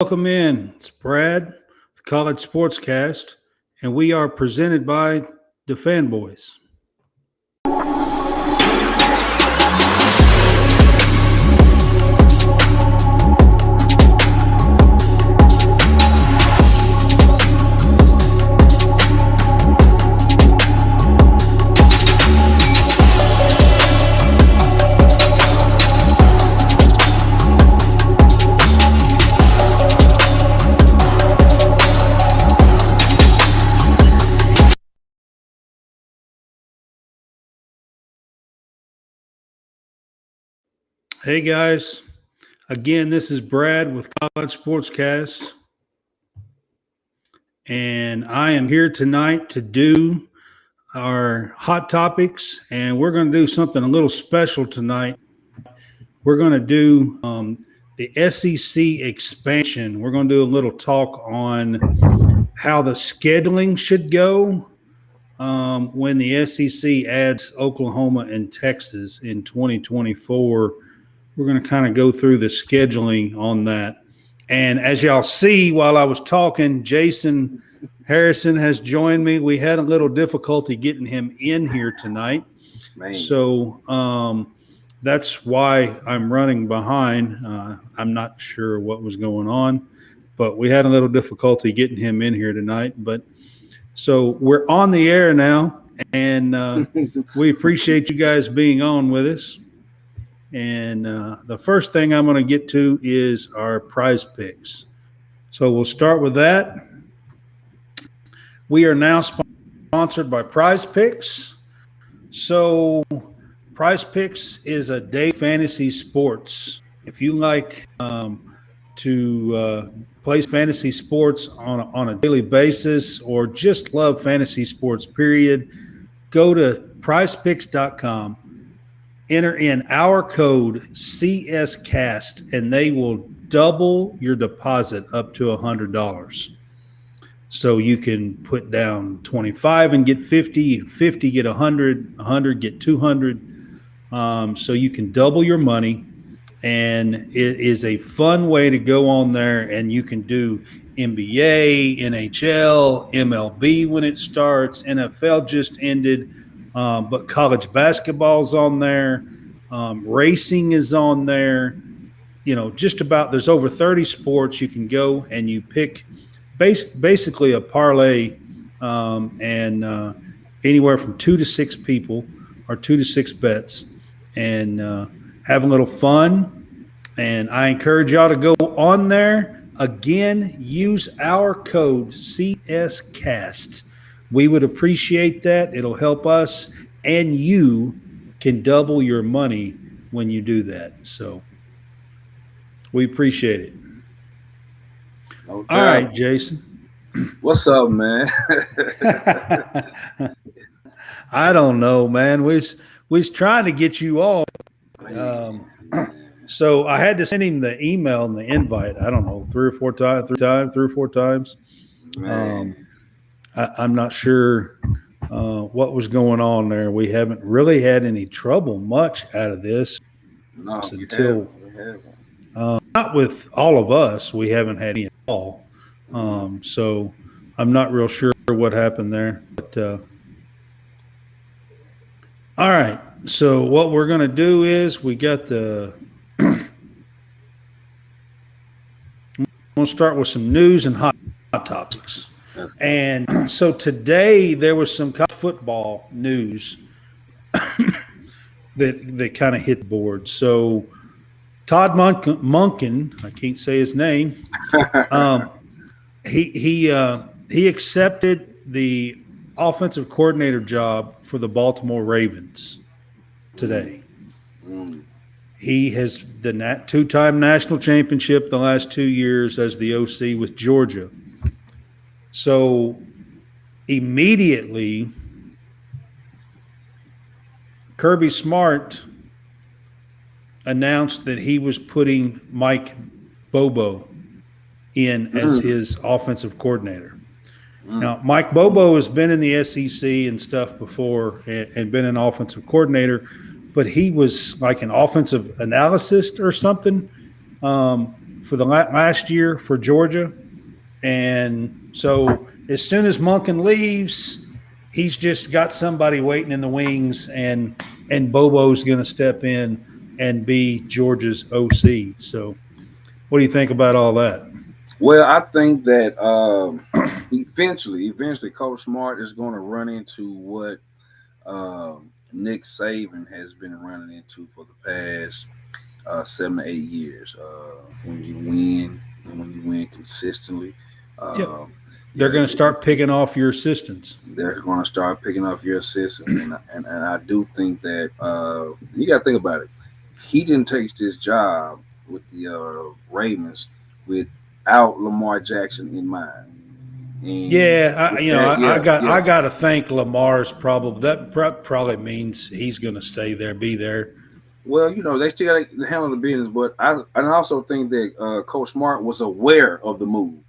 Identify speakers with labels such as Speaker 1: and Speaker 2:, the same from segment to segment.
Speaker 1: Welcome in. It's Brad, the College SportsCast, and we are presented by the Fanboys. Hey guys, again, this is Brad with College SportsCast, and I am here tonight to do our hot topics, and we're going to do something a little special tonight. We're going to do the SEC expansion. We're going to do a little talk on how the scheduling should go when the SEC adds Oklahoma and Texas in 2024. We're going to kind of go through the scheduling on that. And as y'all see, while I was talking, Jason Harrison has joined me. We had a little difficulty getting him in here tonight.
Speaker 2: Man.
Speaker 1: So that's why I'm running behind. I'm not sure what was going on, but we had a little difficulty getting him in here tonight. But so we're on the air now, and we appreciate you guys being on with us. And the first thing I'm going to get to is our prize picks. So we'll start with that. We are now sponsored by Prize Picks. So Prize Picks is a day fantasy sports. If you like to play fantasy sports on a daily basis or just love fantasy sports, period, go to prizepicks.com. Enter in our code CSCast, and they will double your deposit up to $100. So you can put down 25 and get 50, 50 get 100, 100 get 200. So you can double your money, and it is a fun way to go on there, and you can do NBA, NHL, MLB when it starts. NFL just ended. But college basketball's on there. Racing is on there. You know, just about there's over 30 sports. You can go and you pick basically a parlay and anywhere from 2 to 6 people or 2 to 6 bets and have a little fun. And I encourage y'all to go on there. Again, use our code CSCast. We would appreciate that. It'll help us, and you can double your money when you do that. So we appreciate it.
Speaker 2: No doubt.
Speaker 1: All right, Jason.
Speaker 2: What's up, man?
Speaker 1: I don't know, man. We's trying to get you on. So I had to send him the email and the invite. I don't know, 3 or 4 times.
Speaker 2: Man.
Speaker 1: I'm not sure what was going on there. We haven't really had any trouble much out of this until not with all of us. We haven't had any at all. So I'm not real sure what happened there. But all right. So what we're going to do is we got the we'll start with some news and hot topics. And so today there was some football news that kind of hit the board. So Todd Monken, I can't say his name, he accepted the offensive coordinator job for the Baltimore Ravens today. He has the 2-time national championship the last 2 years as the OC with Georgia. So immediately, Kirby Smart announced that he was putting Mike Bobo in as his offensive coordinator. Now, Mike Bobo has been in the SEC and stuff before and been an offensive coordinator, but he was like an offensive analyst or something for the last year for Georgia. And so as soon as Monken leaves, he's just got somebody waiting in the wings, and Bobo's going to step in and be Georgia's OC. So what do you think about all that?
Speaker 2: Well, I think that eventually, Coach Smart is going to run into what Nick Saban has been running into for the past 7 to 8 years. When you win and when you win consistently,
Speaker 1: Yep.
Speaker 2: uh,
Speaker 1: They're
Speaker 2: yeah,
Speaker 1: going to start picking off your assistants.
Speaker 2: they're going to start picking off your assistants, and I do think that you got to think about it. He didn't take this job with the Ravens without Lamar Jackson in mind. And
Speaker 1: Yeah,
Speaker 2: with that,
Speaker 1: I got to think Lamar's probably means he's going to stay there, be there.
Speaker 2: Well, they still got to handle the business, but I also think that Coach Smart was aware of the move,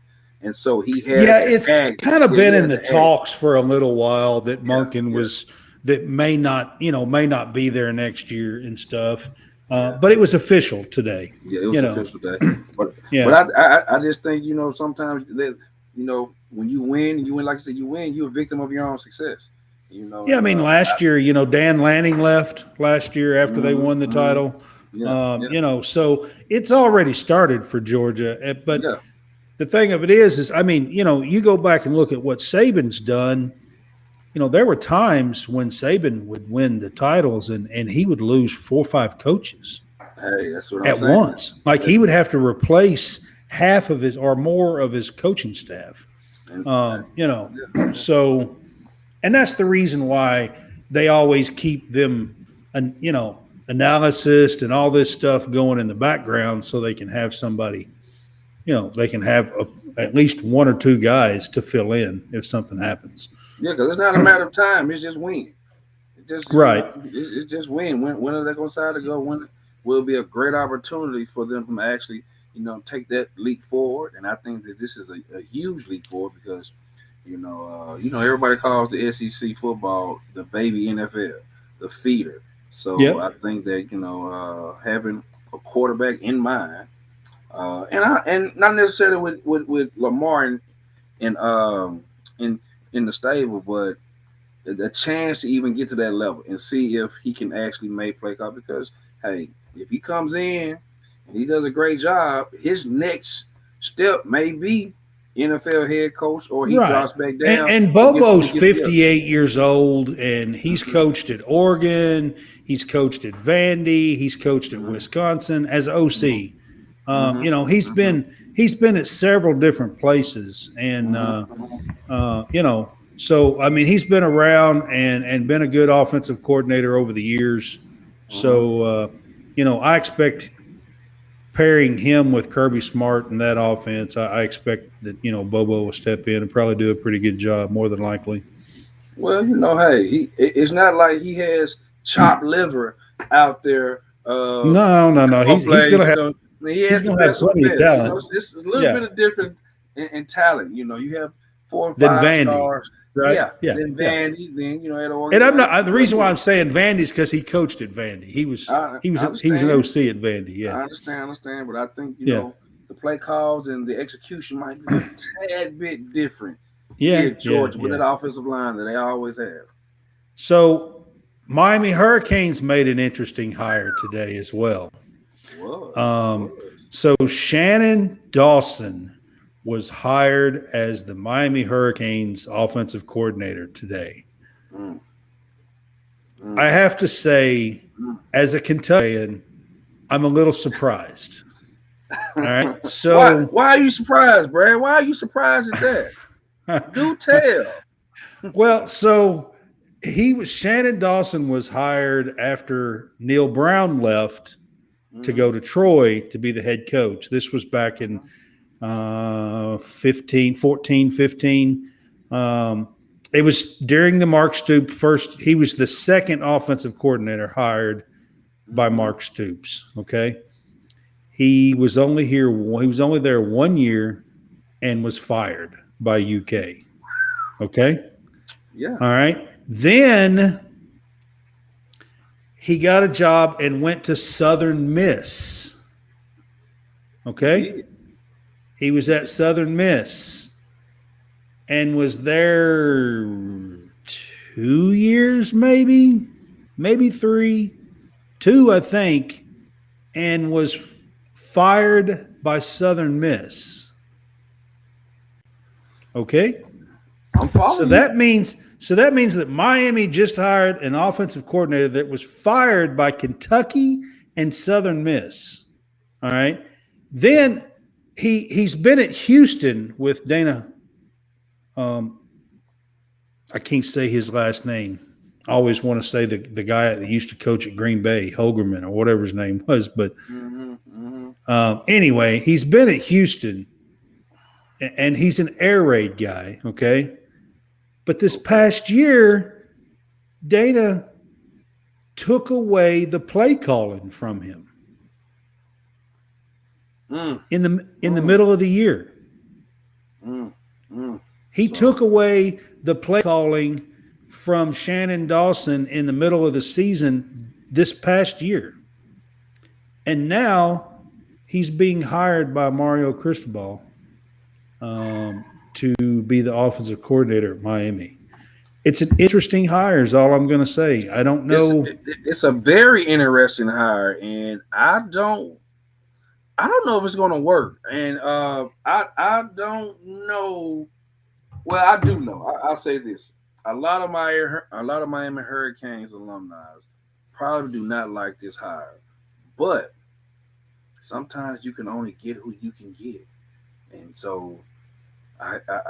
Speaker 2: and so he had
Speaker 1: Yeah,
Speaker 2: to
Speaker 1: it's
Speaker 2: act.
Speaker 1: kind of
Speaker 2: Yeah, he
Speaker 1: been in
Speaker 2: had
Speaker 1: the
Speaker 2: to act.
Speaker 1: talks for a little while that
Speaker 2: Yeah,
Speaker 1: Monken
Speaker 2: yeah,
Speaker 1: was that may not be there next year and stuff.
Speaker 2: yeah,
Speaker 1: But it was official today.
Speaker 2: yeah. It was
Speaker 1: You know,
Speaker 2: official day, but
Speaker 1: yeah,
Speaker 2: I just think sometimes that when you win like I said, you win, you're a victim of your own success.
Speaker 1: yeah. I
Speaker 2: And
Speaker 1: mean, last year, Dan Lanning left last year after they
Speaker 2: mhm,
Speaker 1: won the
Speaker 2: mhm.
Speaker 1: title.
Speaker 2: Yeah, yeah,
Speaker 1: So it's already started for Georgia. But
Speaker 2: yeah.
Speaker 1: the thing of it is I mean, you go back and look at what Saban's done. There were times when Saban would win the titles and he would lose 4 or 5 coaches
Speaker 2: Hey, that's what I'm
Speaker 1: at
Speaker 2: saying.
Speaker 1: once. Like he
Speaker 2: That's
Speaker 1: would have to replace half of his or more of his coaching staff.
Speaker 2: and yeah,
Speaker 1: So, and that's the reason why they always keep them, analysis and all this stuff going in the background so they can have somebody, they can have at least 1 or 2 guys to fill in if something happens.
Speaker 2: yeah, because it's not a matter of time. It's just win. It just
Speaker 1: Right.
Speaker 2: it's just win. When are they going to decide to go? When will be a great opportunity for them to actually take that leap forward? And I think that this is a huge leap forward because everybody calls the SEC football the baby NFL, the feeder. So I
Speaker 1: Yep.
Speaker 2: think that having a quarterback in mind, and not necessarily with Lamar and in in the stable, but the chance to even get to that level and see if he can actually make play call. Because hey, if he comes in and he does a great job, his next step may be NFL head coach, or he
Speaker 1: Right.
Speaker 2: drops back
Speaker 1: And
Speaker 2: down
Speaker 1: and
Speaker 2: and gets
Speaker 1: Bobo's
Speaker 2: yeah.
Speaker 1: 58 years old and he's
Speaker 2: Mm-hmm,
Speaker 1: coached at Oregon, he's coached at Vandy, he's coached at
Speaker 2: mm-hmm,
Speaker 1: Wisconsin as OC.
Speaker 2: mm-hmm,
Speaker 1: He's been at several different places and
Speaker 2: mm-hmm.
Speaker 1: so I mean he's been around and been a good offensive coordinator over the years.
Speaker 2: Mm-hmm.
Speaker 1: So I expect pairing him with Kirby Smart and that offense, I expect that Bobo will step in and probably do a pretty good job, more than likely.
Speaker 2: Well, hey, it's not like he has chopped liver out there
Speaker 1: No, no, no.
Speaker 2: call
Speaker 1: He's gonna
Speaker 2: plays.
Speaker 1: have
Speaker 2: He
Speaker 1: he's
Speaker 2: has the
Speaker 1: gonna have
Speaker 2: best of the
Speaker 1: plenty of
Speaker 2: best.
Speaker 1: talent.
Speaker 2: It's a little
Speaker 1: Yeah.
Speaker 2: bit of different in talent. You have 4 and
Speaker 1: Then
Speaker 2: 5
Speaker 1: Vandy,
Speaker 2: stars.
Speaker 1: right?
Speaker 2: Yeah.
Speaker 1: Yeah,
Speaker 2: Then
Speaker 1: yeah.
Speaker 2: Vandy. Then at
Speaker 1: And
Speaker 2: Oregon.
Speaker 1: I'm not the
Speaker 2: Well,
Speaker 1: reason why I'm saying Vandy is because he coached at Vandy. He was
Speaker 2: I
Speaker 1: he was he was an
Speaker 2: understand.
Speaker 1: OC at Vandy. Yeah,
Speaker 2: I understand. But I think
Speaker 1: yeah,
Speaker 2: the play calls and the execution might be a tad bit different here
Speaker 1: yeah,
Speaker 2: at
Speaker 1: yeah,
Speaker 2: Georgia with
Speaker 1: yeah.
Speaker 2: that offensive line that they always have.
Speaker 1: So Miami Hurricanes made an interesting hire today as well.
Speaker 2: Was.
Speaker 1: So Shannon Dawson was hired as the Miami Hurricanes offensive coordinator today.
Speaker 2: Mm,
Speaker 1: I
Speaker 2: mm,
Speaker 1: have to say,
Speaker 2: mm.
Speaker 1: as a Kentuckian, I'm a little surprised. All right.
Speaker 2: Why?
Speaker 1: So,
Speaker 2: Why are you surprised, Brad? Why are you surprised at that? Do tell.
Speaker 1: well, so Shannon Dawson was hired after Neil Brown left to
Speaker 2: Mm-hmm,
Speaker 1: go to Troy to be the head coach. This was back in
Speaker 2: mm-hmm,
Speaker 1: 14, 15. It was during the Mark Stoops first. He was the second offensive coordinator hired by
Speaker 2: mm-hmm.
Speaker 1: Mark Stoops. Okay. He was only here. He was only there 1 year and was fired by UK. Okay.
Speaker 2: Yeah.
Speaker 1: All right. Then he got a job and went to Southern Miss.
Speaker 2: He
Speaker 1: Okay.
Speaker 2: did.
Speaker 1: He was
Speaker 2: He
Speaker 1: at
Speaker 2: did.
Speaker 1: Southern Miss and was there 2 years, maybe three, two, I think, and was fired by Southern Miss. Okay.
Speaker 2: I'm
Speaker 1: So
Speaker 2: following you.
Speaker 1: that means so that means that Miami just hired an offensive coordinator that was fired by Kentucky and Southern Miss. All right. Then he's been at Houston with Dana. Um, I can't say his last name. I always want to say the guy that used to coach at Green Bay, Holgerman or whatever his name was. But
Speaker 2: Mm-hmm, mm-hmm.
Speaker 1: anyway, he's been at Houston and he's an air raid guy. Okay. But this
Speaker 2: Okay.
Speaker 1: past year, Dana took away the play calling from him
Speaker 2: Mm,
Speaker 1: in the
Speaker 2: mm,
Speaker 1: middle of the year.
Speaker 2: mm, mm.
Speaker 1: He took
Speaker 2: So,
Speaker 1: away the play calling from Shannon Dawson in the middle of the season this past year. And now he's being hired by Mario Cristobal to be the offensive coordinator at Miami. It's an interesting hire, is all I'm going to say. I don't
Speaker 2: it's
Speaker 1: know.
Speaker 2: it's a very interesting hire, and I don't know if it's going to work. And I don't know. Well, I do know. I'll say this: a lot of Miami Hurricanes alumni probably do not like this hire, but sometimes you can only get who you can get, and so I I,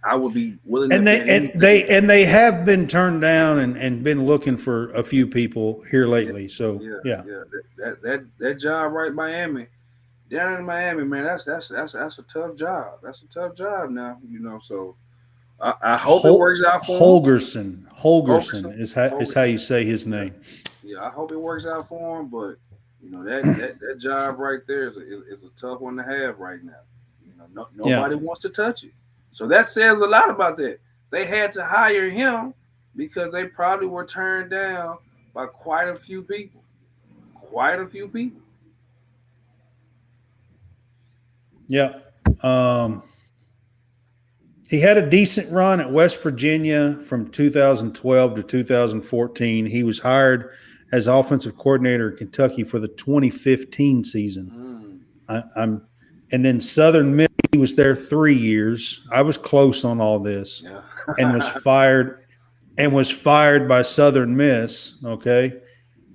Speaker 2: I would be willing to
Speaker 1: And they
Speaker 2: bet
Speaker 1: and
Speaker 2: anything.
Speaker 1: they and they have been turned down and been looking for a few people here
Speaker 2: Yeah,
Speaker 1: lately. So
Speaker 2: yeah,
Speaker 1: yeah,
Speaker 2: yeah. That job right, Miami, down in Miami, man. That's a tough job. That's a tough job now. So I hope it works out for him.
Speaker 1: Holgerson
Speaker 2: Holgerson,
Speaker 1: is how
Speaker 2: Holgerson.
Speaker 1: you say his
Speaker 2: Yeah,
Speaker 1: name.
Speaker 2: yeah. I hope it works out for him. But that job right there is a tough one to have right now.
Speaker 1: Yeah,
Speaker 2: Nobody wants to touch it. So that says a lot about that. They had to hire him because they probably were turned down by quite a few people. Quite a few people.
Speaker 1: yeah. Um, he had a decent run at West Virginia from 2012 to 2014. He was hired as offensive coordinator in Kentucky for the 2015 season.
Speaker 2: Mm,
Speaker 1: I'm, and then Southern Miss. He was there 3 years. I was close on all this,
Speaker 2: yeah.
Speaker 1: and was fired by Southern Miss. Okay,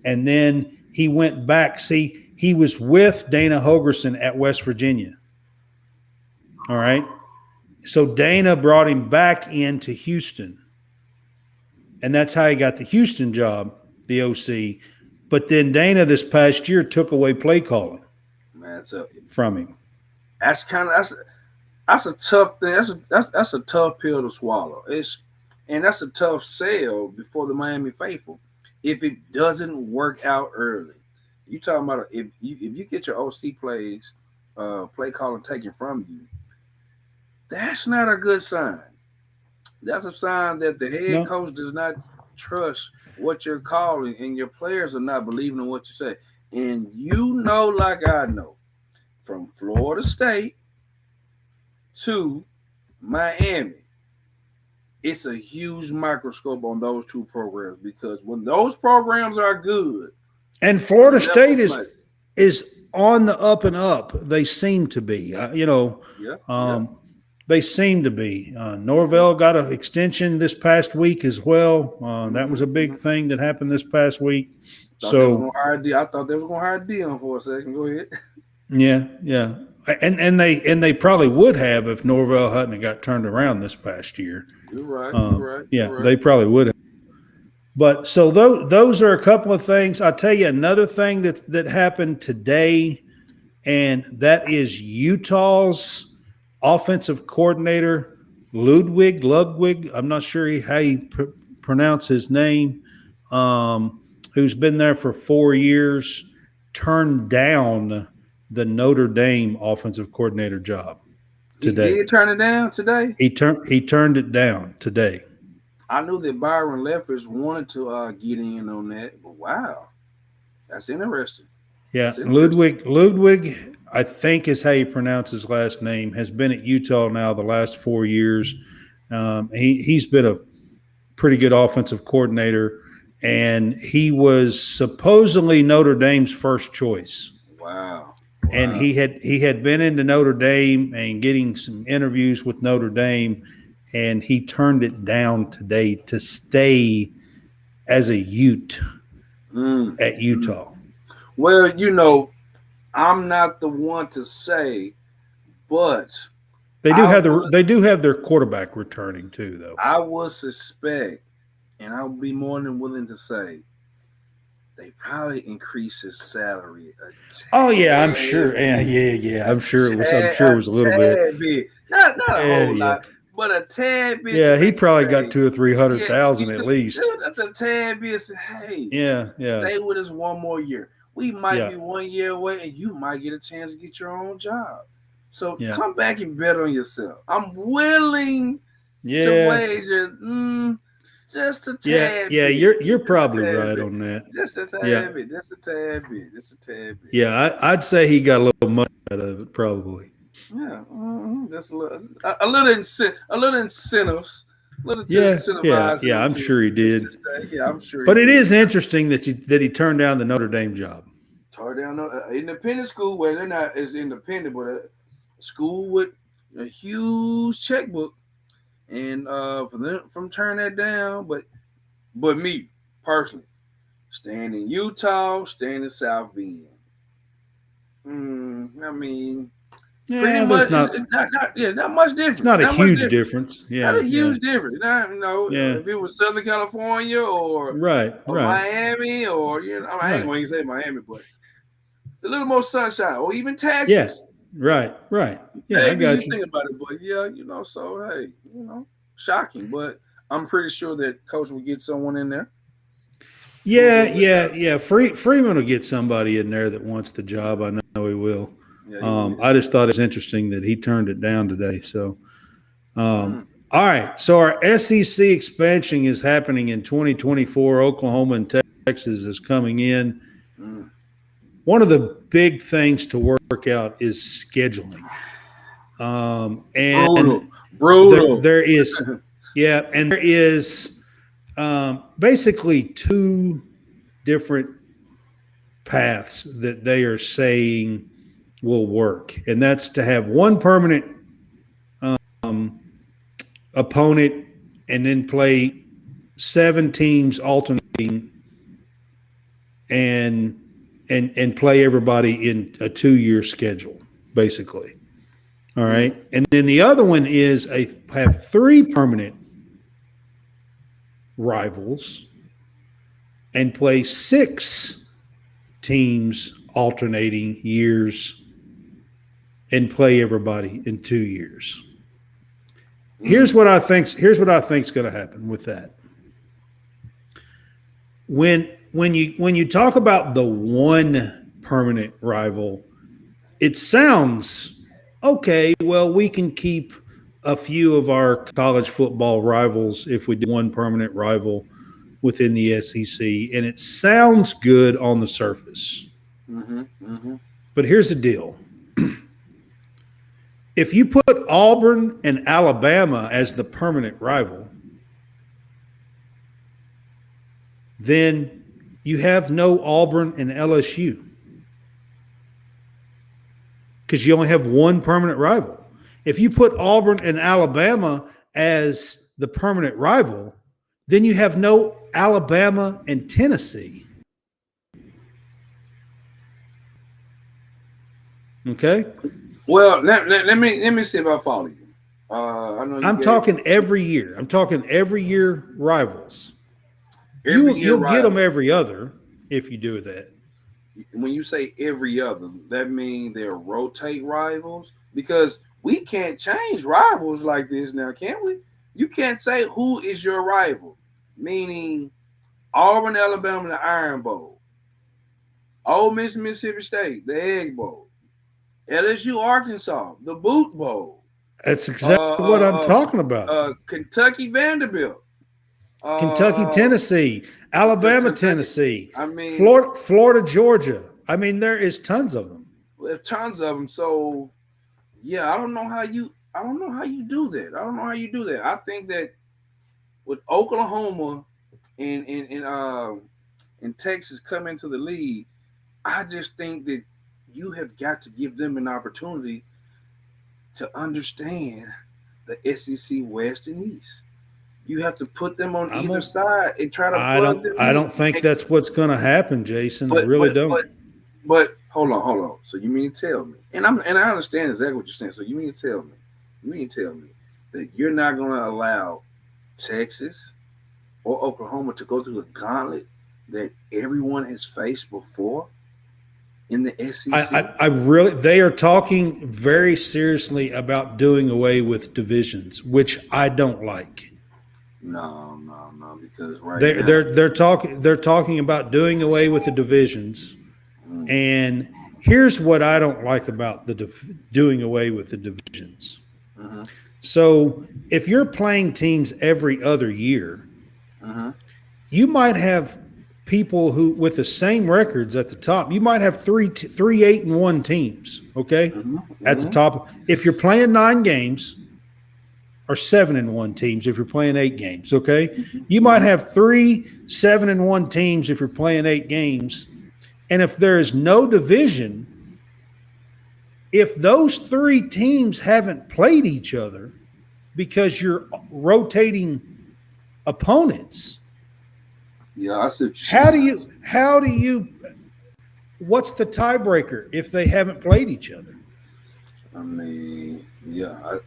Speaker 1: and then he went back. See, he was with Dana Holgerson at West Virginia. All right. So Dana brought him back into Houston, and that's how he got the Houston job, the OC. But then Dana this past year took away play calling
Speaker 2: Man, so
Speaker 1: from him.
Speaker 2: that's kind of that's a tough thing. That's a tough pill to swallow. And that's a tough sell before the Miami faithful if it doesn't work out early. You talking about if you get your OC play calling taken from you, that's not a good sign. That's a sign that the head
Speaker 1: No,
Speaker 2: coach does not trust what you're calling, and your players are not believing in what you say. And like I know, from Florida State to Miami, it's a huge microscope on those two programs because when those programs are good,
Speaker 1: and
Speaker 2: the
Speaker 1: Florida
Speaker 2: level
Speaker 1: State
Speaker 2: of
Speaker 1: is
Speaker 2: play,
Speaker 1: is on the up and up. They seem to be.
Speaker 2: yeah, yeah,
Speaker 1: Um, they seem to be.
Speaker 2: yeah.
Speaker 1: Norvell got an extension this past week as well. That was
Speaker 2: Mm-hmm,
Speaker 1: a
Speaker 2: mm-hmm.
Speaker 1: big thing that happened this past week.
Speaker 2: Thought they was gonna
Speaker 1: So
Speaker 2: hire D. I thought they was gonna hire Dion for a second. Go ahead.
Speaker 1: yeah, yeah, and they probably would have if Norvell hadn't have got turned around this past year.
Speaker 2: You're right. You're right.
Speaker 1: Yeah,
Speaker 2: You're right.
Speaker 1: they probably would have. But so those are a couple of things. I'll tell you another thing that happened today, and that is Utah's offensive coordinator Ludwig. I'm not sure how you pronounce his name. Who's been there for 4 years, turned down the Notre Dame offensive coordinator job
Speaker 2: He
Speaker 1: today.
Speaker 2: did turn it down today.
Speaker 1: He turned it down today.
Speaker 2: I knew that Byron Leftwich wanted to get in on that, but wow, that's interesting.
Speaker 1: Yeah,
Speaker 2: That's interesting.
Speaker 1: Ludwig, I think is how you pronounce his last name, has been at Utah now the last 4 years. He's been a pretty good offensive coordinator, and he was supposedly Notre Dame's first choice.
Speaker 2: Wow.
Speaker 1: And
Speaker 2: Wow.
Speaker 1: he had been into Notre Dame and getting some interviews with Notre Dame, and he turned it down today to stay as a Ute
Speaker 2: Mm,
Speaker 1: at
Speaker 2: mm.
Speaker 1: Utah.
Speaker 2: Well, I'm not the one to say, but
Speaker 1: They do
Speaker 2: I
Speaker 1: have
Speaker 2: would
Speaker 1: their quarterback returning too, though.
Speaker 2: I would suspect, and I would be more than willing to say, they probably increase his salary a
Speaker 1: Oh yeah, I'm
Speaker 2: tad
Speaker 1: sure. Yeah,
Speaker 2: bit.
Speaker 1: yeah, yeah.
Speaker 2: A
Speaker 1: I'm sure it was. I'm
Speaker 2: tad,
Speaker 1: sure it
Speaker 2: a
Speaker 1: was a little bit.
Speaker 2: tad bit. Not a
Speaker 1: Yeah,
Speaker 2: whole
Speaker 1: yeah,
Speaker 2: lot, but a tad bit to
Speaker 1: yeah. He
Speaker 2: make you
Speaker 1: probably got
Speaker 2: say,
Speaker 1: 200,000 or 300,000
Speaker 2: yeah,
Speaker 1: at least.
Speaker 2: that's a tad bit. Say, hey,
Speaker 1: Yeah, yeah,
Speaker 2: stay with us one more year. We might
Speaker 1: yeah,
Speaker 2: be 1 year away, and you might get a chance to get your own job. So
Speaker 1: yeah,
Speaker 2: come back and bet on yourself. I'm willing to
Speaker 1: yeah,
Speaker 2: wager just a
Speaker 1: yeah,
Speaker 2: tad
Speaker 1: yeah.
Speaker 2: bit,
Speaker 1: You're
Speaker 2: just a
Speaker 1: probably
Speaker 2: tad
Speaker 1: right
Speaker 2: bit,
Speaker 1: on that.
Speaker 2: just a
Speaker 1: Yeah,
Speaker 2: tad bit, just a tad bit, just a tad bit.
Speaker 1: yeah. I'd say he got a little money out of it, probably.
Speaker 2: Yeah, just a little, a little incentives, a little to
Speaker 1: Yeah, yeah,
Speaker 2: incentivize
Speaker 1: yeah.
Speaker 2: him
Speaker 1: I'm
Speaker 2: to
Speaker 1: sure he
Speaker 2: to
Speaker 1: did.
Speaker 2: stay. Yeah, I'm sure he
Speaker 1: But it
Speaker 2: did.
Speaker 1: is interesting that he turned down the Notre Dame job.
Speaker 2: Tore down an independent school where they're not as independent, but a school with a huge checkbook, and for them from turning that down, but me personally, staying in Utah, staying in South Bend. I mean, pretty
Speaker 1: Yeah,
Speaker 2: much,
Speaker 1: there's
Speaker 2: it's
Speaker 1: not.
Speaker 2: not yeah, not much
Speaker 1: It's
Speaker 2: difference.
Speaker 1: not a
Speaker 2: Not much
Speaker 1: huge
Speaker 2: difference.
Speaker 1: difference.
Speaker 2: Not
Speaker 1: Yeah,
Speaker 2: a
Speaker 1: yeah,
Speaker 2: huge difference. Not,
Speaker 1: yeah.
Speaker 2: if it was Southern California
Speaker 1: Right,
Speaker 2: or
Speaker 1: right,
Speaker 2: Miami or I ain't
Speaker 1: right.
Speaker 2: going to say Miami, but a little more sunshine or even
Speaker 1: Yeah,
Speaker 2: Texas.
Speaker 1: right, right. Yeah, I
Speaker 2: Maybe you
Speaker 1: got you.
Speaker 2: think about it, but yeah, so hey, shocking. But I'm pretty sure that coach will get someone in there. Who'll
Speaker 1: Yeah,
Speaker 2: do a good
Speaker 1: yeah,
Speaker 2: job.
Speaker 1: yeah. Freeman will get somebody in there that wants the job. I know he will.
Speaker 2: Yeah, he will.
Speaker 1: I just thought it was interesting that he turned it down today. So,
Speaker 2: Mm,
Speaker 1: all right. So our SEC expansion is happening in 2024. Oklahoma and Texas is coming in.
Speaker 2: mm.
Speaker 1: One of the big things to work out is scheduling.
Speaker 2: Brutal,
Speaker 1: And
Speaker 2: brutal.
Speaker 1: there is, yeah, and there is basically two different paths that they are saying will work, and that's to have one permanent um, opponent and then play 7 teams alternating and and play everybody in a 2 year schedule, basically. All
Speaker 2: Mm,
Speaker 1: right, and then the other one is have 3 permanent rivals and play 6 teams alternating years and play everybody in 2 years.
Speaker 2: mm,
Speaker 1: Here's what I think's going to happen with that. When you talk about the one permanent rival, it sounds okay. Well, we can keep a few of our college football rivals if we do one permanent rival within the SEC, and it sounds good on the surface.
Speaker 2: mm-hmm, mm-hmm.
Speaker 1: But here's the deal: if you put Auburn and Alabama as the permanent rival, then you have no Auburn and LSU because you only have one permanent rival. If you put Auburn and Alabama as the permanent rival, then you have no Alabama and Tennessee. Okay?
Speaker 2: Well, let me see if I follow you. I know you
Speaker 1: I'm
Speaker 2: gave
Speaker 1: talking every year. I'm talking every year rivals.
Speaker 2: every year
Speaker 1: You'll get them
Speaker 2: rival.
Speaker 1: every other if you do that.
Speaker 2: When you say every other, that means they're rotate rivals because we can't change rivals like this now, can we? You can't say who is your rival, meaning Auburn, Alabama, the Iron Bowl, Ole Miss, Mississippi State, the Egg Bowl, LSU, Arkansas, the Boot Bowl,
Speaker 1: That's exactly what I'm
Speaker 2: uh,
Speaker 1: talking about.
Speaker 2: Kentucky, Vanderbilt,
Speaker 1: Kentucky,
Speaker 2: uh,
Speaker 1: Tennessee,
Speaker 2: the
Speaker 1: Alabama,
Speaker 2: Kentucky.
Speaker 1: Tennessee,
Speaker 2: I mean,
Speaker 1: Florida, Georgia. I mean, there is tons of them.
Speaker 2: There's tons of them. So yeah, I don't know how you. I don't know how you do that. I don't know how you do that. I think that with Oklahoma and Texas coming to the league, I just think that you have got to give them an opportunity to understand the SEC West and East. You have to put them on either side and try to plug them
Speaker 1: I
Speaker 2: in.
Speaker 1: don't think that's what's going to happen, Jason. I
Speaker 2: But
Speaker 1: really
Speaker 2: but
Speaker 1: don't.
Speaker 2: but but hold on. So you mean to tell me? And I understand exactly what you're saying. So you mean to tell me that you're not going to allow Texas or Oklahoma to go through the gauntlet that everyone has faced before in the SEC?
Speaker 1: I really, they are talking very seriously about doing away with divisions, which I don't like.
Speaker 2: No, because right
Speaker 1: They're
Speaker 2: now,
Speaker 1: they're they're talking about doing away with the divisions,
Speaker 2: mm,
Speaker 1: and here's what I don't like about doing away with the divisions.
Speaker 2: mm-hmm,
Speaker 1: So if you're playing teams every other year,
Speaker 2: mm-hmm,
Speaker 1: you might have people who with the same records at the top. You might have three 8-1 teams, okay,
Speaker 2: mm-hmm,
Speaker 1: at the
Speaker 2: mm-hmm,
Speaker 1: top. If you're playing 9 games, or 7-1 teams if you're playing 8 games, okay? You might
Speaker 2: mm-hmm.
Speaker 1: have 3 7-1 teams if you're playing 8 games. And if there is no division, if those 3 teams haven't played each other because you're rotating opponents,
Speaker 2: Yeah, I see what you're saying.
Speaker 1: how do you what's the tiebreaker if they haven't played each other?
Speaker 2: I mean, yeah,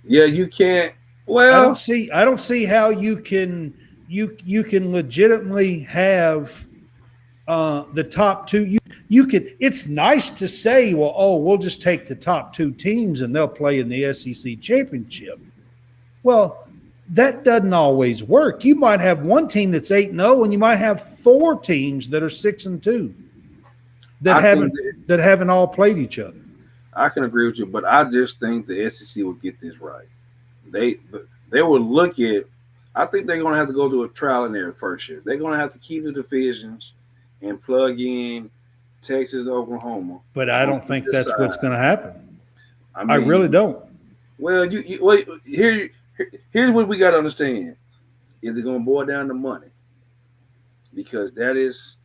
Speaker 2: yeah, you can't.
Speaker 1: I
Speaker 2: Well,
Speaker 1: don't see how you can legitimately have the top two. You could. It's nice to say, well, oh, we'll just take the top 2 teams and they'll play in the SEC championship. Well, that doesn't always work. You might have one team that's 8-0, and you might have 4 teams that are 6-2
Speaker 2: I think
Speaker 1: that haven't all played each other.
Speaker 2: I can agree with you, but I just think the SEC will get this right. They will look at. I think they're going to have to go through a trial and error first year. They're going to have to keep the divisions and plug in Texas and Oklahoma.
Speaker 1: But I don't think that's what's going to happen. I really don't.
Speaker 2: Well, you wait. Here's what we got to understand: is it going to boil down to money? Because that is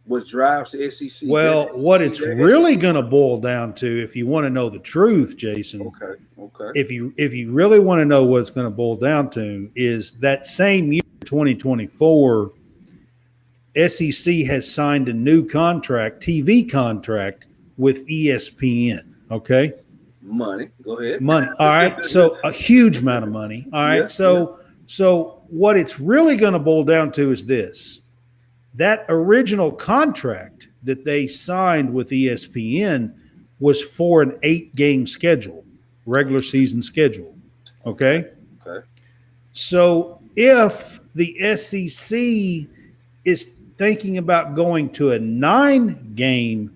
Speaker 2: what drives the SEC.
Speaker 1: Well, what it's really going to boil down to, if you want to know the truth, Jason.
Speaker 2: Okay.
Speaker 1: If you really want to know what it's going to boil down to, is that same year, 2024, SEC has signed a new TV contract with ESPN. Okay.
Speaker 2: Money. Go ahead.
Speaker 1: Money. All right. So a huge amount of money. All right. So what it's really going to boil down to is this. That original contract that they signed with ESPN was for an 8-game schedule, regular season schedule. Okay. So if the SEC is thinking about going to a 9-game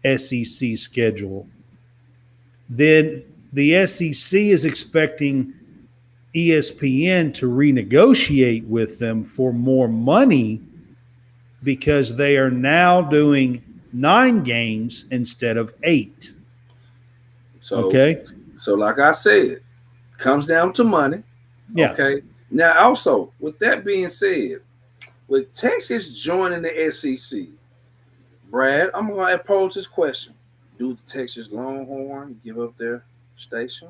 Speaker 1: SEC schedule, then the SEC is expecting ESPN to renegotiate with them for more money because they are now doing 9 games instead of 8.
Speaker 2: So like I said, it comes down to money.
Speaker 1: Yeah.
Speaker 2: Okay. Now, also, with that being said, with Texas joining the SEC, Brad, I'm going to pose this question. Do the Texas Longhorns give up their station?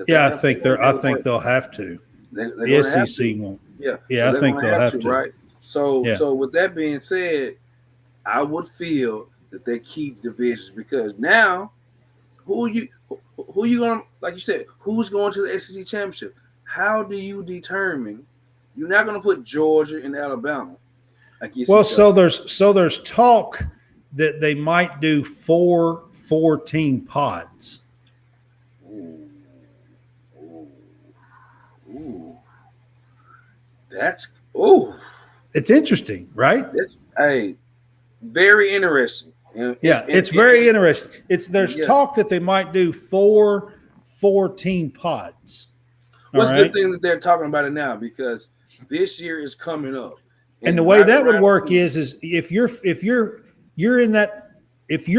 Speaker 1: Yeah, I think they'll have to. The SEC won't.
Speaker 2: Yeah,
Speaker 1: I think they'll have to.
Speaker 2: Right? So with that being said, I would feel that they keep divisions because now who you going, like you said, who's going to the SEC championship? How do you determine you're not going to put Georgia and Alabama against each other?
Speaker 1: There's talk that they might do 4 4-team pods.
Speaker 2: Ooh. That's
Speaker 1: It's interesting, right?
Speaker 2: Very interesting.
Speaker 1: It's very interesting. There's talk that they might do 4 4-team pods.
Speaker 2: What's a good thing that they're talking about it now because this year is coming up.
Speaker 1: And the way that would work is if you're you're in that. If in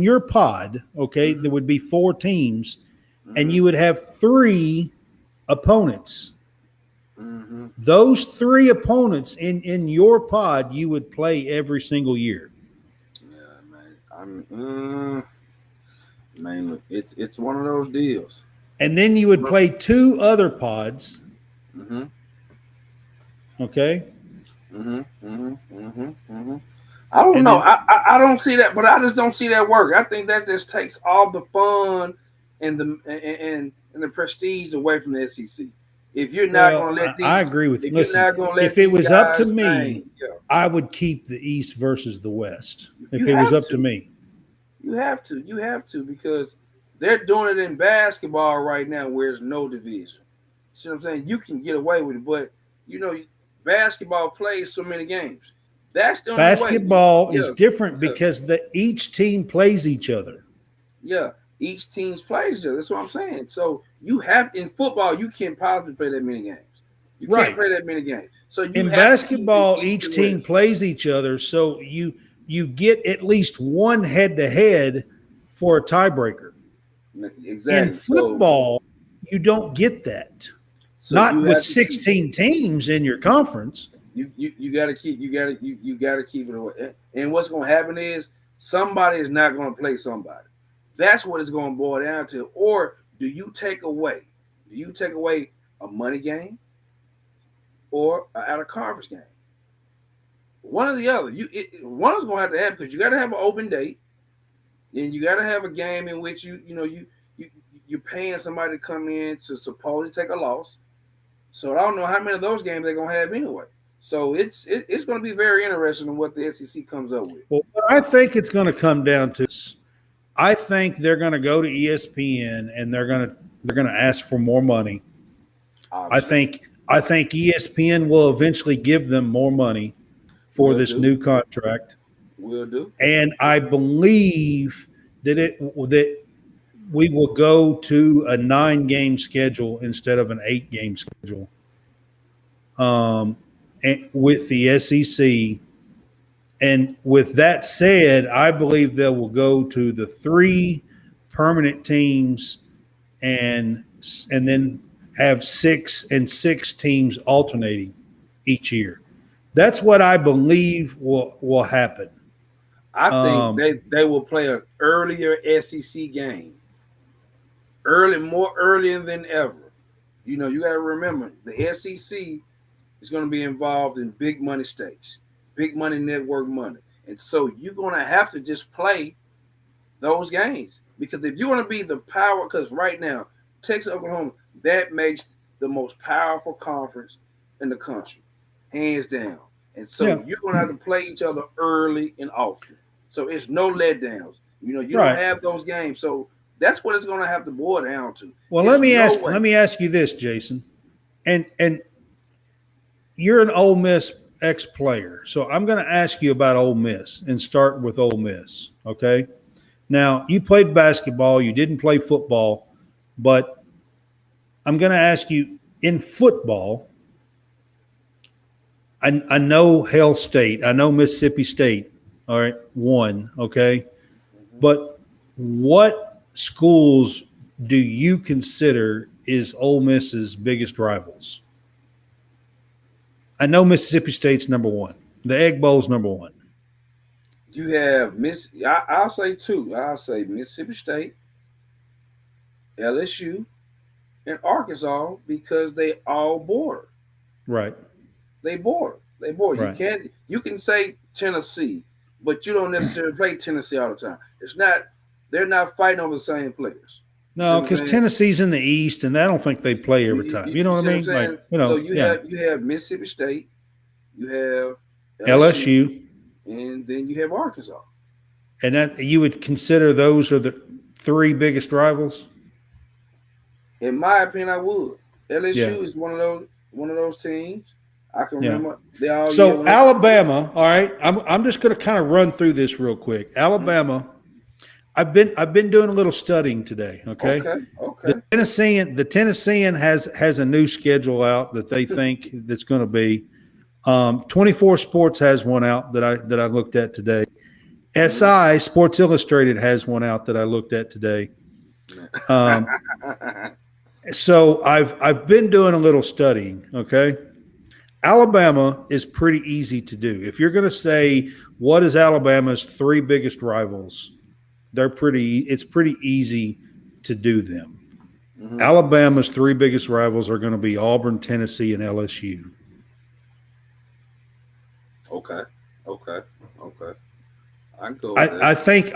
Speaker 1: your pod, okay, there would be 4 teams, and
Speaker 2: Mm-hmm.
Speaker 1: you would have 3 opponents.
Speaker 2: Mm-hmm.
Speaker 1: Those 3 opponents in your pod, you would play every single year.
Speaker 2: Yeah, man. Man, look, it's one of those deals.
Speaker 1: And then you would play 2 other pods,
Speaker 2: Mm-hmm.
Speaker 1: okay?
Speaker 2: Mm-hmm. Mm-hmm. Mm-hmm. Mm-hmm. I don't
Speaker 1: And
Speaker 2: know.
Speaker 1: then
Speaker 2: I don't see that, but I just don't see that work. I think that just takes all the fun and the prestige away from the SEC. If you're not
Speaker 1: well,
Speaker 2: going to let
Speaker 1: I
Speaker 2: these,
Speaker 1: agree with you.
Speaker 2: if you're
Speaker 1: Listen,
Speaker 2: not going to
Speaker 1: if
Speaker 2: let
Speaker 1: it
Speaker 2: these
Speaker 1: was up to
Speaker 2: guys,
Speaker 1: me,
Speaker 2: man, yeah,
Speaker 1: I would keep the East versus the West. If
Speaker 2: you
Speaker 1: it was
Speaker 2: have
Speaker 1: up to
Speaker 2: to.
Speaker 1: me.
Speaker 2: You have to because they're doing it in basketball right now where there's no division. See what I'm saying? You can get away with it, but you know, basketball plays so many games. That's the only way.
Speaker 1: Basketball is
Speaker 2: Yeah,
Speaker 1: different
Speaker 2: yeah,
Speaker 1: because each team plays each other.
Speaker 2: yeah. Each team's plays each other. That's what I'm saying. So you have in football, you can't possibly play that many games. You can't
Speaker 1: Right.
Speaker 2: play that many games. So you
Speaker 1: In
Speaker 2: have to keep it
Speaker 1: basketball,
Speaker 2: East
Speaker 1: each
Speaker 2: and
Speaker 1: team
Speaker 2: West.
Speaker 1: plays each other, so you get at least one head to head for a tiebreaker. In
Speaker 2: Exactly.
Speaker 1: football, you don't get that.
Speaker 2: So you
Speaker 1: Not with
Speaker 2: have to keep
Speaker 1: 16 teams in your conference.
Speaker 2: you got to keep you got to keep it away. And what's going to happen is somebody is not going to play somebody. That's what it's going to boil down to. Or do you take away? Do you take away a money game or out of conference game? One or the other. One is going to happen because you got to have an open date, and you got to have a game in which you you're paying somebody to come in to supposedly take a loss. So I don't know how many of those games they're gonna have anyway. So it's going to be very interesting in what the SEC comes up with.
Speaker 1: Well, what I think it's going to come down to is I think they're going to go to ESPN and they're going to ask for more money. I
Speaker 2: Obviously,
Speaker 1: think I think ESPN will eventually give them more money for
Speaker 2: will
Speaker 1: this
Speaker 2: do,
Speaker 1: new contract.
Speaker 2: will do.
Speaker 1: And I believe that we will go to a 9-game schedule instead of an 8-game schedule. And with the SEC, and with that said, I believe they will go to the 3 permanent teams, and then have 6 teams alternating each year. That's what I believe will happen.
Speaker 2: I think
Speaker 1: Um,
Speaker 2: they will play an earlier SEC game, more earlier than ever. You know, you got to remember the SEC is going to be involved in big money stakes, big money network money, and so you're going to have to just play those games because if you want to be the power, because right now Texas, Oklahoma, that makes the most powerful conference in the country, hands down. And so
Speaker 1: yeah,
Speaker 2: you're going to have to play each other early and often. So it's no letdowns. You know, you don't
Speaker 1: right.
Speaker 2: have those games. So that's what it's going to have to boil down to.
Speaker 1: Well,
Speaker 2: It's no way.
Speaker 1: let me ask you this, Jason, and you're an Ole Miss ex-player, so I'm going to ask you about Ole Miss and start with Ole Miss. Okay. Now, you played basketball, you didn't play football, but I'm going to ask you in football. I know Hell State, I know Mississippi State, all right, won, okay?
Speaker 2: Mhm.
Speaker 1: But what schools do you consider is Ole Miss's biggest rivals? I know Mississippi State's number one. The Egg Bowl's number one.
Speaker 2: You have I'll say two. I'll say Mississippi State, LSU, and Arkansas because they all border.
Speaker 1: Right,
Speaker 2: They border. They border.
Speaker 1: right.
Speaker 2: You can say Tennessee, but you don't necessarily play Tennessee all the time. It's not they're not fighting over the same players. You see
Speaker 1: No,
Speaker 2: what I'm
Speaker 1: because
Speaker 2: saying?
Speaker 1: Tennessee's in the East, and I don't think they play every time. You know
Speaker 2: You
Speaker 1: what I
Speaker 2: see what I'm
Speaker 1: mean? Like,
Speaker 2: saying? So
Speaker 1: yeah.
Speaker 2: you have Mississippi State, you have LSU,
Speaker 1: LSU,
Speaker 2: and then you have Arkansas.
Speaker 1: and that you would consider those are the 3 biggest rivals?
Speaker 2: In my opinion, I would.
Speaker 1: Yeah,
Speaker 2: LSU is one of those teams. I can
Speaker 1: yeah.
Speaker 2: remember they all year
Speaker 1: So
Speaker 2: when
Speaker 1: Alabama, all right. I'm just going to kind of run through this real quick. Alabama, I've been doing a little studying today. Okay,
Speaker 2: okay, okay.
Speaker 1: The Tennessean has a new schedule out that they think that's going to be. 24 Sports has one out that I looked at today. SI Sports Illustrated has one out that I looked at today. Um, so I've been doing a little studying. Okay, Alabama is pretty easy to do. If you're going to say what is Alabama's three biggest rivals, it's pretty easy to do them.
Speaker 2: Mhm.
Speaker 1: Alabama's three biggest rivals are going to be Auburn, Tennessee, and LSU.
Speaker 2: Okay. Okay. Okay. I can go with that.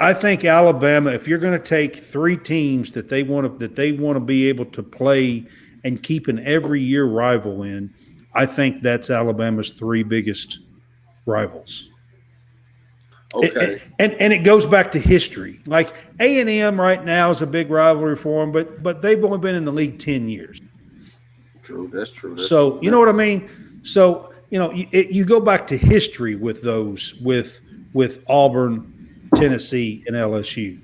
Speaker 1: I think Alabama. If you're going to take three teams that they want to be able to play and keep an every year rival in, I think that's Alabama's three biggest rivals.
Speaker 2: Okay.
Speaker 1: And it goes back to history. Like A&M right now is a big rivalry for them, but they've only been in the league 10 years.
Speaker 2: True. That's true. That's
Speaker 1: So
Speaker 2: true.
Speaker 1: you know what I mean. So you go back to history with those with Auburn, Tennessee, and LSU.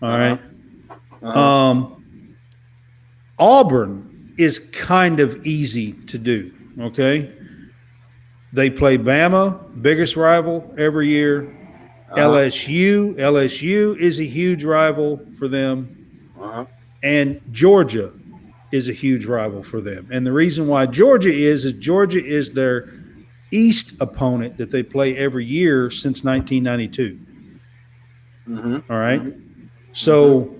Speaker 1: All
Speaker 2: Uh-huh.
Speaker 1: right.
Speaker 2: Uh-huh.
Speaker 1: Auburn is kind of easy to do. Okay. They play Bama, biggest rival every year.
Speaker 2: Uh-huh.
Speaker 1: LSU is a huge rival for them,
Speaker 2: Uh-huh.
Speaker 1: and Georgia is a huge rival for them. And the reason why Georgia is Georgia is their East opponent that they play every year since 1992.
Speaker 2: Mm-hmm.
Speaker 1: All right.
Speaker 2: Mm-hmm. Mm-hmm.
Speaker 1: So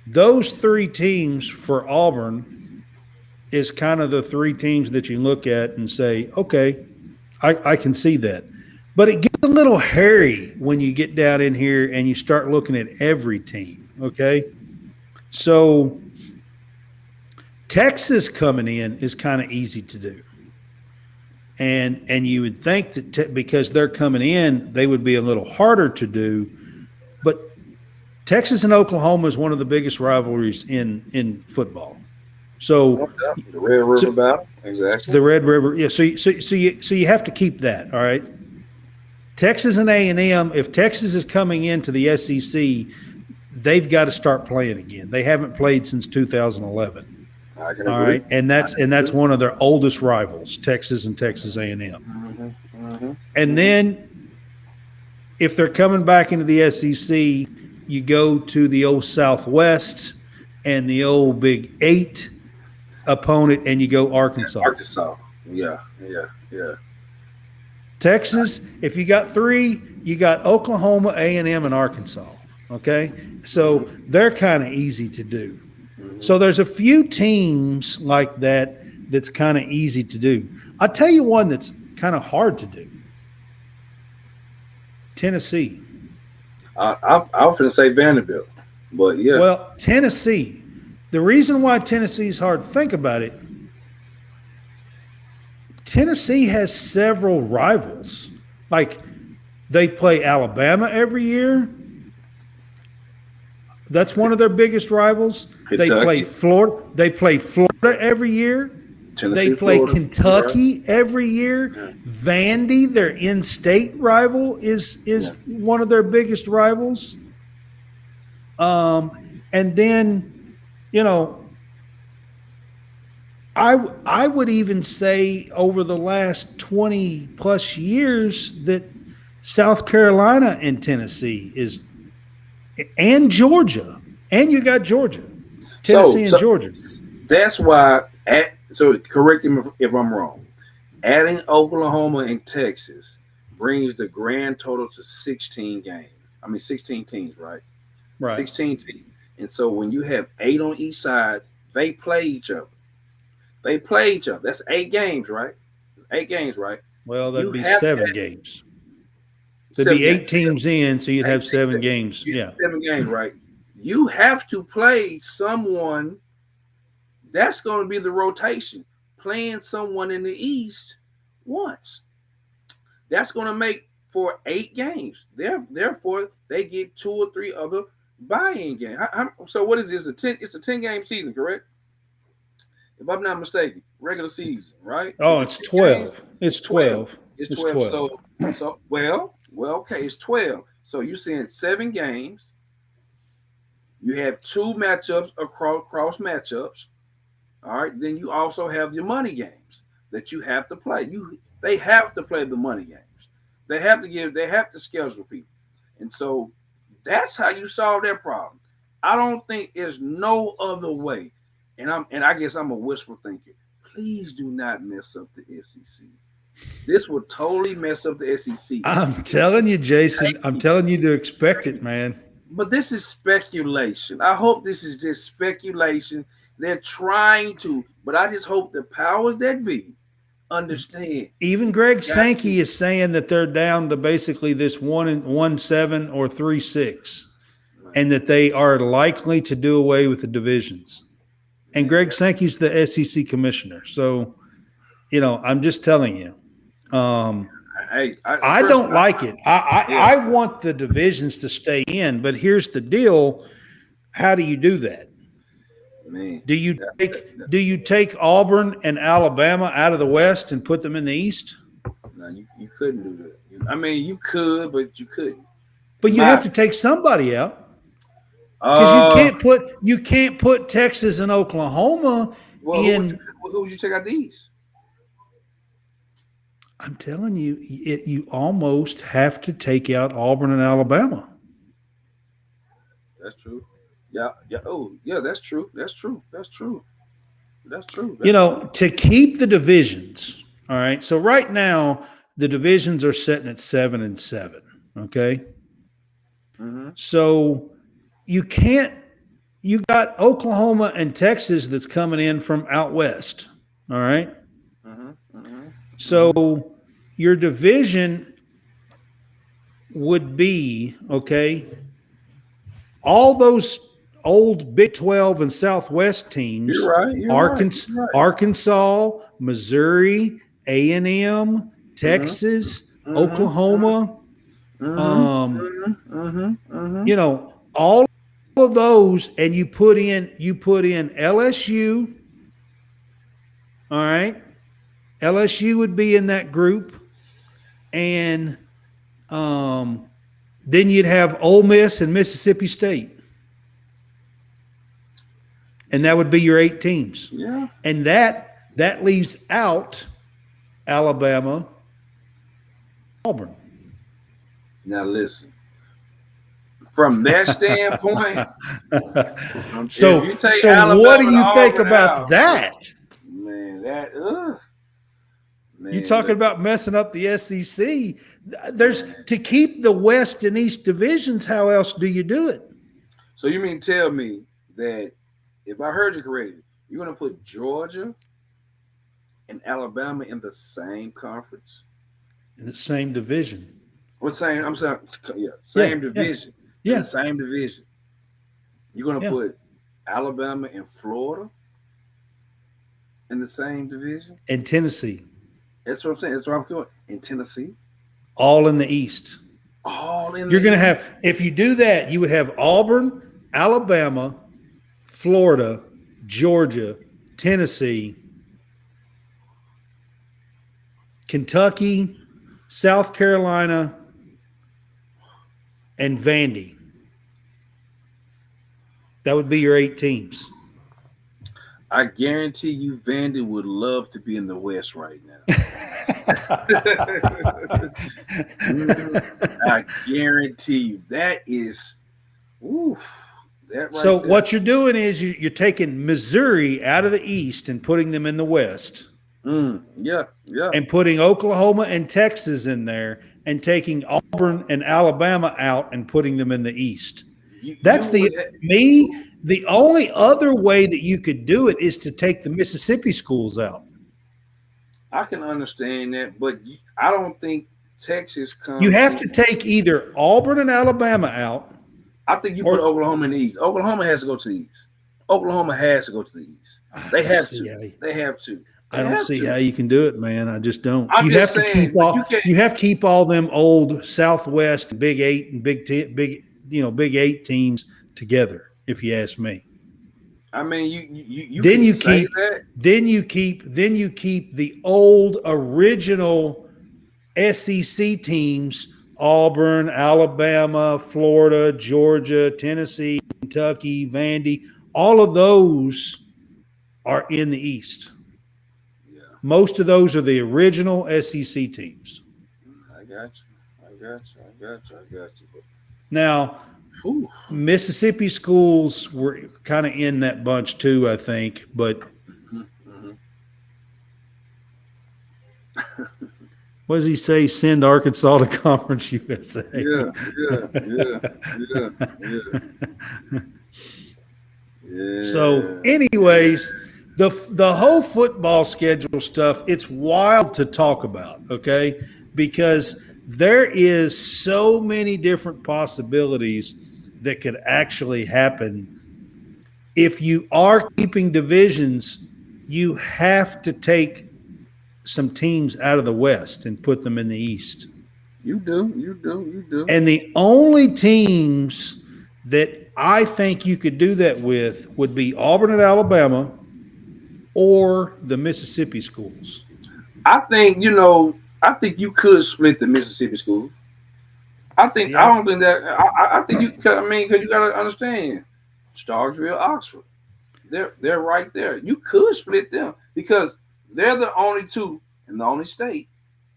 Speaker 1: those three teams for Auburn is kind of the three teams that you look at and say, okay, I can see that. But it gets a little hairy when you get down in here and you start looking at every team. Okay. So Texas coming in is kind of easy to do. And you would think that because they're coming in, they would be a little harder to do. But Texas and Oklahoma is one of the biggest rivalries in football. So,
Speaker 2: The Red River
Speaker 1: so
Speaker 2: Battle. Exactly.
Speaker 1: the Red River, yeah. So you have to keep that. All right. Texas and A&M. If Texas is coming into the SEC, they've got to start playing again. They haven't played since 2011.
Speaker 2: I can
Speaker 1: All
Speaker 2: agree.
Speaker 1: right, and that's one of their oldest rivals, Texas and Texas A&M.
Speaker 2: Mm-hmm. Mm-hmm.
Speaker 1: And then if they're coming back into the SEC, you go to the old Southwest and the old Big 8 opponent, and you go Arkansas.
Speaker 2: Arkansas. Yeah. Yeah. Yeah.
Speaker 1: Texas, if you got three, you got Oklahoma, A&M, and Arkansas. Okay, so they're kind of easy to do.
Speaker 2: Mm-hmm.
Speaker 1: So there's a few teams like that that's kind of easy to do. I'll tell you one that's kind of hard to do. Tennessee.
Speaker 2: I was going to say Vanderbilt, but yeah.
Speaker 1: Well, Tennessee. The reason why Tennessee is hard to think about it, Tennessee has several rivals. Like they play Alabama every year. That's one of their biggest rivals.
Speaker 2: Kentucky.
Speaker 1: They play Florida. They play Florida every year.
Speaker 2: Tennessee,
Speaker 1: They play
Speaker 2: Florida.
Speaker 1: Kentucky every year.
Speaker 2: Yeah.
Speaker 1: Vandy, their in-state rival, is one of their biggest rivals. And then, I would even say over the last 20 plus years that South Carolina and Tennessee is, and Georgia, and you got Georgia, Tennessee and Georgia.
Speaker 2: That's why. So correct me if I'm wrong. Adding Oklahoma and Texas brings the grand total to 16 games. 16 teams, right?
Speaker 1: Right.
Speaker 2: 16 teams. And so when you have 8 on each side, they play each other. That's 8 games, right? 8 games, right?
Speaker 1: Well, that'd be 7 games. There'd be 8 teams in, so you'd have 7 games. Yeah.
Speaker 2: 7 games, right? You have to play someone. That's going to be the rotation. Playing someone in the East once. That's going to make for 8 games. Therefore, they get 2 or 3 other buy-in games. So what is this? It's a 10-game season, correct? If I'm not mistaken, regular season, right?
Speaker 1: Oh, it's 12. It's 12.
Speaker 2: It's 12. So well, okay, it's 12. So you're saying 7 games. You have 2 matchups cross matchups. All right. Then you also have your money games that you have to play. They have to play the money games. They have to schedule people. And so that's how you solve that problem. I don't think there's no other way. And I guess I'm a wishful thinker. Please do not mess up the SEC. This would totally mess up the SEC.
Speaker 1: I'm telling you, Jason. I'm telling you to expect it, man.
Speaker 2: But this is speculation. I hope this is just speculation. They're trying to, but I just hope the powers that be understand.
Speaker 1: Even
Speaker 2: You
Speaker 1: Greg
Speaker 2: got to,
Speaker 1: Sankey is saying that they're down to basically this 1-7 or 3-6, and that they are likely to do away with the divisions. And Greg Sankey's the SEC commissioner, so I'm just telling you. I don't like it. I want the divisions to stay in, but here's the deal: how do you do that?
Speaker 2: man.
Speaker 1: Do you take Auburn and Alabama out of the West and put them in the East?
Speaker 2: No, you couldn't do that. I mean, you could, but you couldn't.
Speaker 1: But you have to take somebody out. Because you can't put Texas and Oklahoma in.
Speaker 2: Who would you take out the East?
Speaker 1: I'm telling you, you almost have to take out Auburn and Alabama.
Speaker 2: That's true. Yeah. Oh, yeah. That's true.
Speaker 1: To keep the divisions. All right. So right now the divisions are sitting at 7-7. Okay.
Speaker 2: Mm-hmm.
Speaker 1: So you can't. You got Oklahoma and Texas that's coming in from out west. All right.
Speaker 2: Mm-hmm. Mm-hmm.
Speaker 1: So your division would be, okay, all those old Big 12 and Southwest teams.
Speaker 2: You're right.
Speaker 1: Arkansas, Missouri, A&M, Texas,
Speaker 2: Mm-hmm.
Speaker 1: Oklahoma.
Speaker 2: Mm-hmm.
Speaker 1: All of those, and you put in LSU. All right. LSU would be in that group. And then you'd have Ole Miss and Mississippi State. And that would be your 8 teams.
Speaker 2: Yeah.
Speaker 1: And that leaves out Alabama, Auburn.
Speaker 2: Now listen. From that standpoint,
Speaker 1: so what do you think about that?
Speaker 2: Man,
Speaker 1: you talking about messing up the SEC? To keep the West and East divisions. How else do you do it?
Speaker 2: So you mean tell me that if I heard you correctly, you're going to put Georgia and Alabama in the same conference,
Speaker 1: in the same division?
Speaker 2: What same? I'm saying, yeah, same division.
Speaker 1: Yeah,
Speaker 2: same division. You're going to put Alabama and Florida in the same division,
Speaker 1: and Tennessee.
Speaker 2: That's what I'm saying. That's what I'm going. In Tennessee,
Speaker 1: all in the East.
Speaker 2: You're
Speaker 1: going to have, if you do that, you would have Auburn, Alabama, Florida, Georgia, Tennessee, Kentucky, South Carolina, and Vandy. That would be your 8 teams.
Speaker 2: I guarantee you Vandy would love to be in the West right now. I guarantee you that is that right
Speaker 1: so
Speaker 2: there.
Speaker 1: What you're doing is you're taking Missouri out of the East and putting them in the West.
Speaker 2: Yeah.
Speaker 1: And putting Oklahoma and Texas in there and taking Auburn and Alabama out and putting them in the East. The only other way that you could do it is to take the Mississippi schools out.
Speaker 2: I can understand that, but I don't think Texas comes.
Speaker 1: You have to take either Auburn and Alabama out.
Speaker 2: I think you put Oklahoma in the East. Oklahoma has to go to the East. They have to.
Speaker 1: I don't see how you can do it, man. I just don't.
Speaker 2: You have
Speaker 1: to keep all them old Southwest Big 8 and Big 10, Big 8 teams together. If you ask me,
Speaker 2: I mean, you
Speaker 1: then you
Speaker 2: say
Speaker 1: keep
Speaker 2: that.
Speaker 1: Then you keep the old original SEC teams: Auburn, Alabama, Florida, Georgia, Tennessee, Kentucky, Vandy. All of those are in the East.
Speaker 2: Yeah.
Speaker 1: Most of those are the original SEC teams.
Speaker 2: I got you.
Speaker 1: Now,
Speaker 2: Ooh.
Speaker 1: Mississippi schools were kind of in that bunch too, I think. But
Speaker 2: Mm-hmm.
Speaker 1: what does he say? Send Arkansas to Conference USA.
Speaker 2: Yeah, yeah, yeah, yeah, yeah,
Speaker 1: So,
Speaker 2: yeah,
Speaker 1: anyways, the whole football schedule stuff, it's wild to talk about, okay? Because there is so many different possibilities that could actually happen. If you are keeping divisions, you have to take some teams out of the West and put them in the East.
Speaker 2: you do, you do, you do.
Speaker 1: And the only teams that I think you could do that with would be Auburn and Alabama or the Mississippi schools.
Speaker 2: I think I think you could split the Mississippi schools.
Speaker 1: See,
Speaker 2: I don't think that. I think you. I mean, because you got to understand, Starksville, Oxford, they're right there. You could split them because they're the only two in the only state,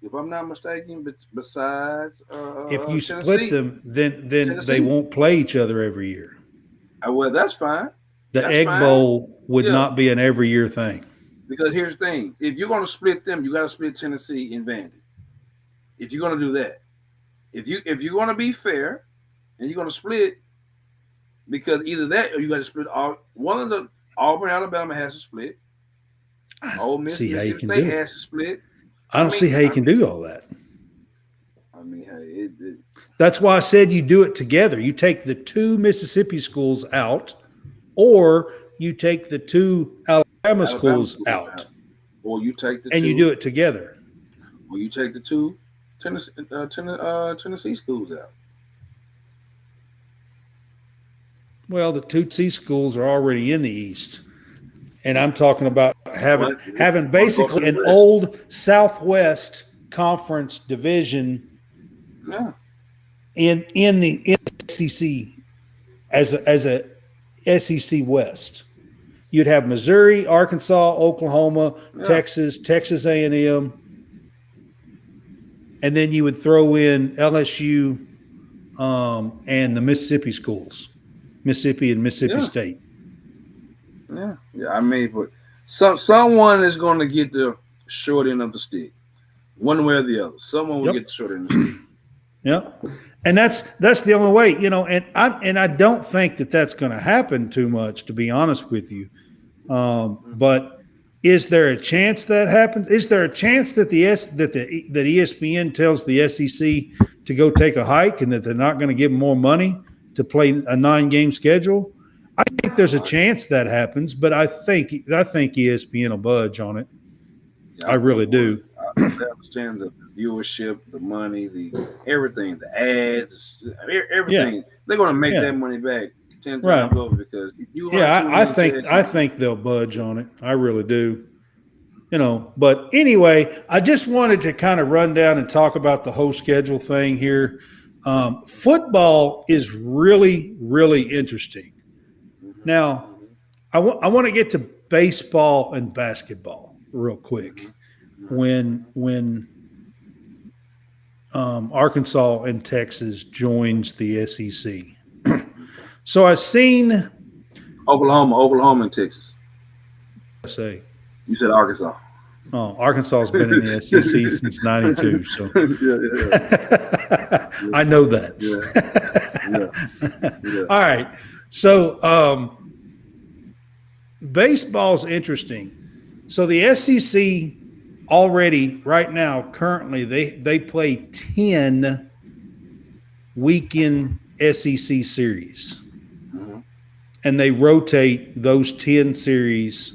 Speaker 2: if I'm not mistaken, besides
Speaker 1: if you split
Speaker 2: Tennessee.
Speaker 1: them, then
Speaker 2: Tennessee.
Speaker 1: they won't play each other every year.
Speaker 2: Well, that's fine.
Speaker 1: The
Speaker 2: That's
Speaker 1: Egg
Speaker 2: fine.
Speaker 1: Bowl would
Speaker 2: Yeah.
Speaker 1: not be an every year thing.
Speaker 2: Because here's the thing: if you're going to split them, you got to split Tennessee and Vandy. If you're going to do that, if you're going to be fair, and you're going to split, because either that or you got to split all. One of the Auburn, Alabama has to split. Ole Miss,
Speaker 1: See how you
Speaker 2: Mississippi
Speaker 1: can
Speaker 2: State
Speaker 1: do it.
Speaker 2: has to split.
Speaker 1: I don't see how you can do all that.
Speaker 2: I mean, hey,
Speaker 1: That's why I said you do it together. You take the two Mississippi schools out, or you take the two Alabama schools out,
Speaker 2: or you take the
Speaker 1: and
Speaker 2: two,
Speaker 1: you do it together.
Speaker 2: or you take the two Tennessee schools out.
Speaker 1: Well, the two C schools are already in the East, and I'm talking about having basically an old Southwest Conference division
Speaker 2: Yeah.
Speaker 1: in the SEC as a SEC West. You'd have Missouri, Arkansas, Oklahoma, Texas A&M, and then you would throw in LSU and the Mississippi schools, Mississippi and Mississippi State.
Speaker 2: Yeah. I mean, but someone is going to get the short end of the stick, one way or the other. Someone will get the short end of the stick.
Speaker 1: Yeah, and that's the only way, And I don't think that that's going to happen too much, to be honest with you. But is there a chance that happens? Is there a chance that that ESPN tells the SEC to go take a hike and that they're not going to give them more money to play a 9-game schedule? I think there's a chance that happens, but I think ESPN will budge on it. I really do.
Speaker 2: I understand the viewership, the money, the everything, the ads, everything. Yeah. They're going to make that money back 10 times over because you.
Speaker 1: Yeah, I think they'll budge on it. I really do. But anyway, I just wanted to kind of run down and talk about the whole schedule thing here. Football is really, really interesting. Mm-hmm. Now, I want to get to baseball and basketball real quick. Mm-hmm. When Arkansas and Texas joins the SEC. So I've seen
Speaker 2: Oklahoma and Texas.
Speaker 1: Say
Speaker 2: you said Arkansas.
Speaker 1: Oh, Arkansas has been in the SEC since '92, so I know that. Yeah. All right, so baseball's interesting. So the SEC already right now, currently, they play 10 weekend SEC series, and they rotate those 10 series.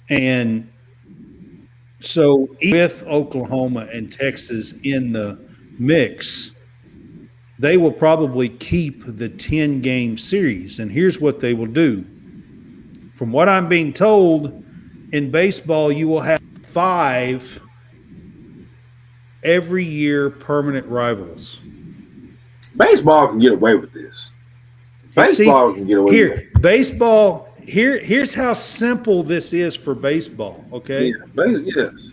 Speaker 1: And so with Oklahoma and Texas in the mix, they will probably keep the 10-game series. And here's what they will do. From what I'm being told, in baseball, you will have 5 every year permanent rivals.
Speaker 2: Baseball can get away with this. Baseball can get away with it.
Speaker 1: Baseball, here's how simple this is for baseball, okay?
Speaker 2: Yes.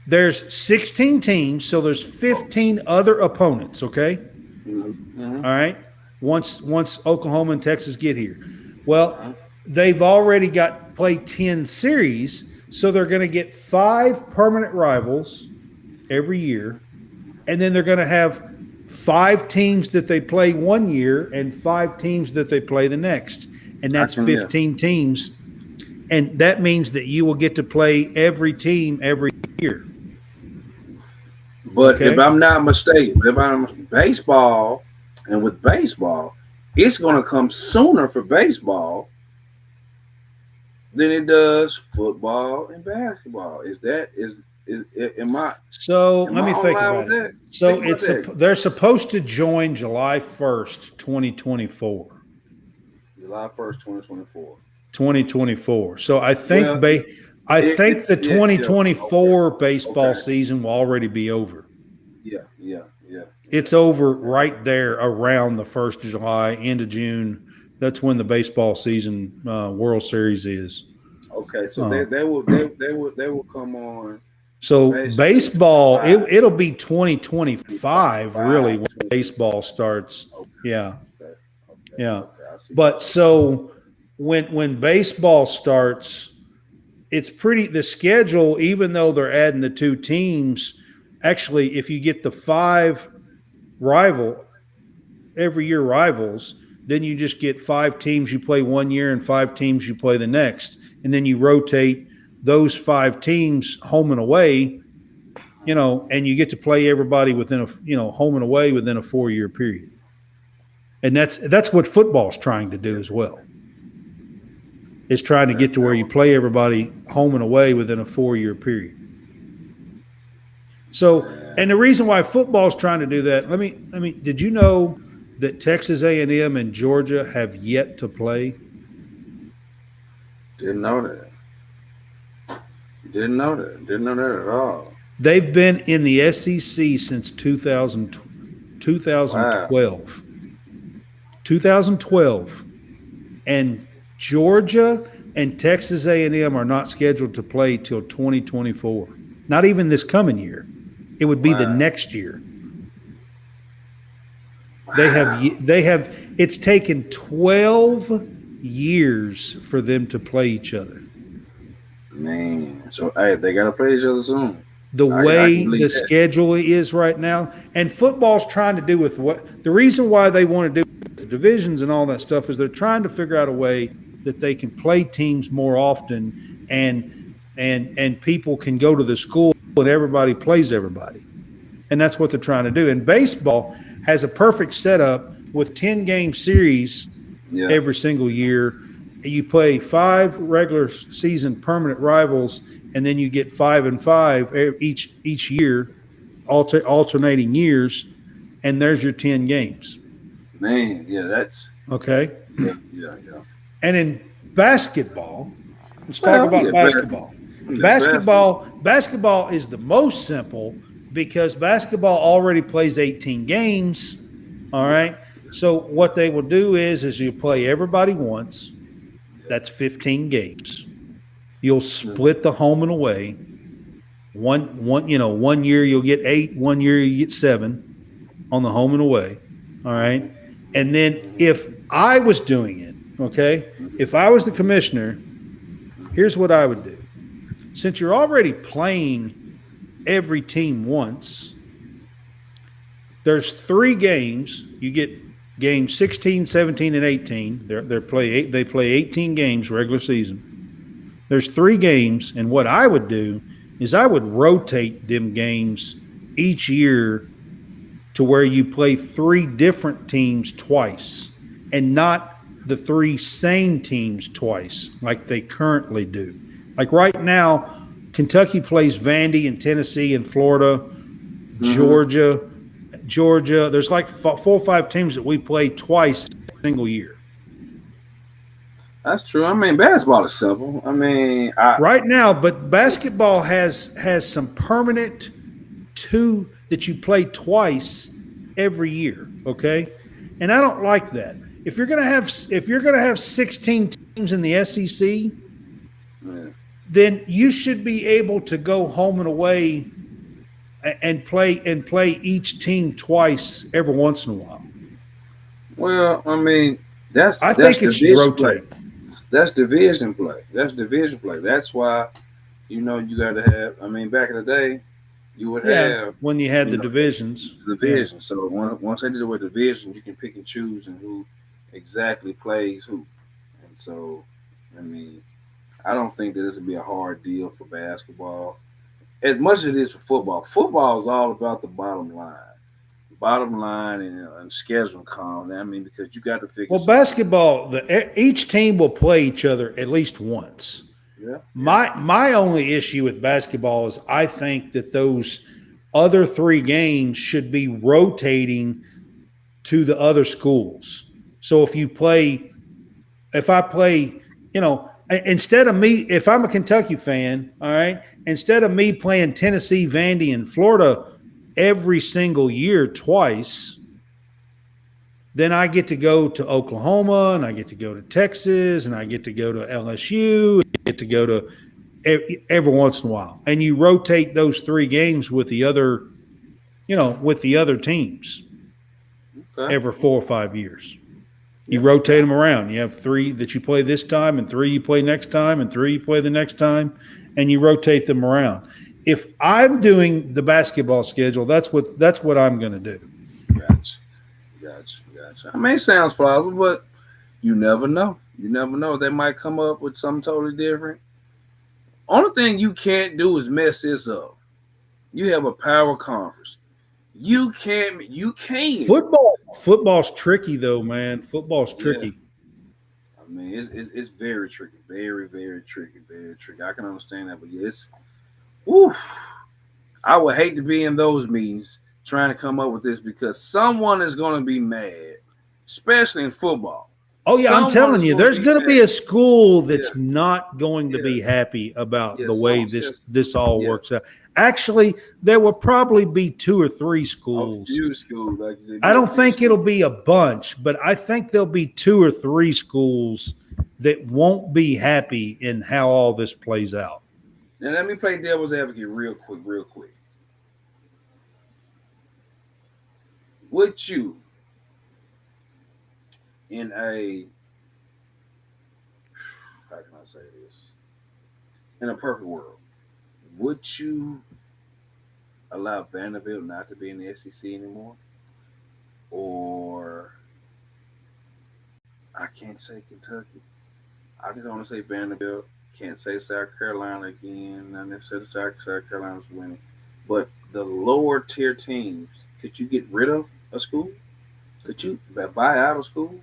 Speaker 1: There's 16 teams, so there's 15 other opponents, okay?
Speaker 2: Mm-hmm.
Speaker 1: All right. Once Oklahoma and Texas get here. Well, they've already got play 10 series, so they're going to get 5 permanent rivals every year, and then they're going to have 5 teams that they play one year and 5 teams that they play the next. And that's 15 teams. And that means that you will get to play every team every year.
Speaker 2: But if I'm not mistaken, if I'm baseball, and with baseball, it's going to come sooner for baseball than it does football and basketball. Am I?
Speaker 1: So let me think about it. So they're supposed to join July 1st, 2024.
Speaker 2: July 1st, 2024.
Speaker 1: 2024. So I think the 2024 baseball season will already be over.
Speaker 2: Yeah.
Speaker 1: It's over right there around the 1st of July, end of June. That's when the baseball season World Series is.
Speaker 2: Okay, so they will come on.
Speaker 1: So baseball, it'll be 2025 really when baseball starts. Yeah. Yeah. But so when baseball starts, it's the schedule, even though they're adding the 2 teams, actually, if you get the 5 every year rivals, then you just get 5 teams you play one year and 5 teams you play the next. And then you rotate those 5 teams home and away, and you get to play everybody within home and away within a 4-year period. And that's what football's trying to do as well. It's trying to get to where you play everybody home and away within a 4-year period. So, and the reason why football's trying to do that, did you know that Texas A&M and Georgia have yet to play?
Speaker 2: Didn't know that. Didn't know that at all.
Speaker 1: They've been in the SEC since 2012. Wow. 2012. And Georgia and Texas A&M are not scheduled to play till 2024. Not even this coming year. It would be the next year. Wow. They have it's taken 12 years for them to play each other.
Speaker 2: Man, so they got to play each other soon.
Speaker 1: The way the schedule is right now, and football's trying to do with the reason why they want to do the divisions and all that stuff is they're trying to figure out a way that they can play teams more often, and people can go to the school and everybody plays everybody, and that's what they're trying to do. And baseball has a perfect setup with 10-game series every single year. You play 5 regular season permanent rivals, and then you get 5 and 5 each year, alternating years, and there's your 10 games.
Speaker 2: Man, yeah, that's
Speaker 1: okay.
Speaker 2: Yeah.
Speaker 1: And in basketball, let's talk about basketball. Basketball is the most simple because basketball already plays 18 games. All right. So what they will do is you play everybody once. That's 15 games. You'll split the home and away. One year you'll get 8, one year you get 7 on the home and away. All right. And then if I was doing it, okay, if I was the commissioner, here's what I would do. Since you're already playing every team once, there's 3 games. You get games 16, 17, and 18. They play 18 games regular season. There's 3 games, and what I would do is I would rotate them games each year to where you play 3 different teams twice and not the 3 same teams twice like they currently do. Like right now, Kentucky plays Vandy and Tennessee and Florida, Georgia. There's like 4 or 5 teams that we play twice a single year.
Speaker 2: That's true. I mean, basketball is simple. I mean,
Speaker 1: right now, but basketball has some permanent 2 that you play twice every year. Okay, and I don't like that. If you're gonna have 16 teams in the SEC, then you should be able to go home and away and play each team twice every once in a while.
Speaker 2: Well, I mean, that's
Speaker 1: I
Speaker 2: that's
Speaker 1: think it should
Speaker 2: division play.
Speaker 1: rotate.
Speaker 2: That's division play. That's division play. That's why, you got to have. I mean, back in the day, you would
Speaker 1: Yeah,
Speaker 2: have,
Speaker 1: when you had
Speaker 2: you
Speaker 1: the
Speaker 2: know,
Speaker 1: divisions. Yeah.
Speaker 2: division. So once they did with division, you can pick and choose and who exactly plays who. And so, I mean, I don't think that this would be a hard deal for basketball as much as it is for football. Football is all about the bottom line, and schedule calm. I mean, because you got to figure
Speaker 1: Well,
Speaker 2: something.
Speaker 1: basketball, each team will play each other at least once.
Speaker 2: Yeah, yeah,
Speaker 1: My only issue with basketball is I think that those other three games should be rotating to the other schools. So if I play, instead of me, if I'm a Kentucky fan, all right, instead of me playing Tennessee, Vandy, and Florida every single year twice, then I get to go to Oklahoma and I get to go to Texas and I get to go to LSU, I get to go to every once in a while. And you rotate those three games with the other teams
Speaker 2: okay,
Speaker 1: every 4 or 5 years. You
Speaker 2: yeah,
Speaker 1: rotate them around. You have three that you play this time, and three you play next time, and three you play the next time, and you rotate them around. If I'm doing the basketball schedule, that's what I'm going to do.
Speaker 2: gotcha, gotcha. I mean, it sounds plausible, but you never know. You never know. They might come up with something totally different. Only thing you can't do is mess this up. You have a power conference. You can't. You can.
Speaker 1: Football's tricky though, man. Football's
Speaker 2: Yeah.
Speaker 1: tricky.
Speaker 2: I mean, it's very tricky. Very, very tricky. Very tricky. I can understand that, but yeah, it's. Oof. I would hate to be in those meetings trying to come up with this because someone is going to be mad, especially in football.
Speaker 1: Oh yeah, I'm
Speaker 2: Someone
Speaker 1: telling
Speaker 2: is
Speaker 1: you,
Speaker 2: going to
Speaker 1: there's
Speaker 2: be
Speaker 1: going to be
Speaker 2: mad.
Speaker 1: a school
Speaker 2: Yeah,
Speaker 1: that's not going to
Speaker 2: yeah,
Speaker 1: be happy about
Speaker 2: yeah.
Speaker 1: the way
Speaker 2: Some,
Speaker 1: this all
Speaker 2: yeah.
Speaker 1: works out. Actually, there will probably be two or three
Speaker 2: A
Speaker 1: schools.
Speaker 2: few schools, like you said,
Speaker 1: I
Speaker 2: be a
Speaker 1: don't
Speaker 2: few
Speaker 1: think it'll
Speaker 2: schools.
Speaker 1: be a bunch, but I think there'll be two or three schools that won't be happy in how all this plays out.
Speaker 2: Now let me play devil's advocate real quick, real quick. Would you, in a, how can I say this? In a perfect world, would you allow Vanderbilt not to be in the SEC anymore? Or I can't say Kentucky. I just want to say Vanderbilt. Can't say South Carolina again. Not necessarily South Carolina's winning. But the lower tier teams, could you get rid of a school? Could you buy out a school?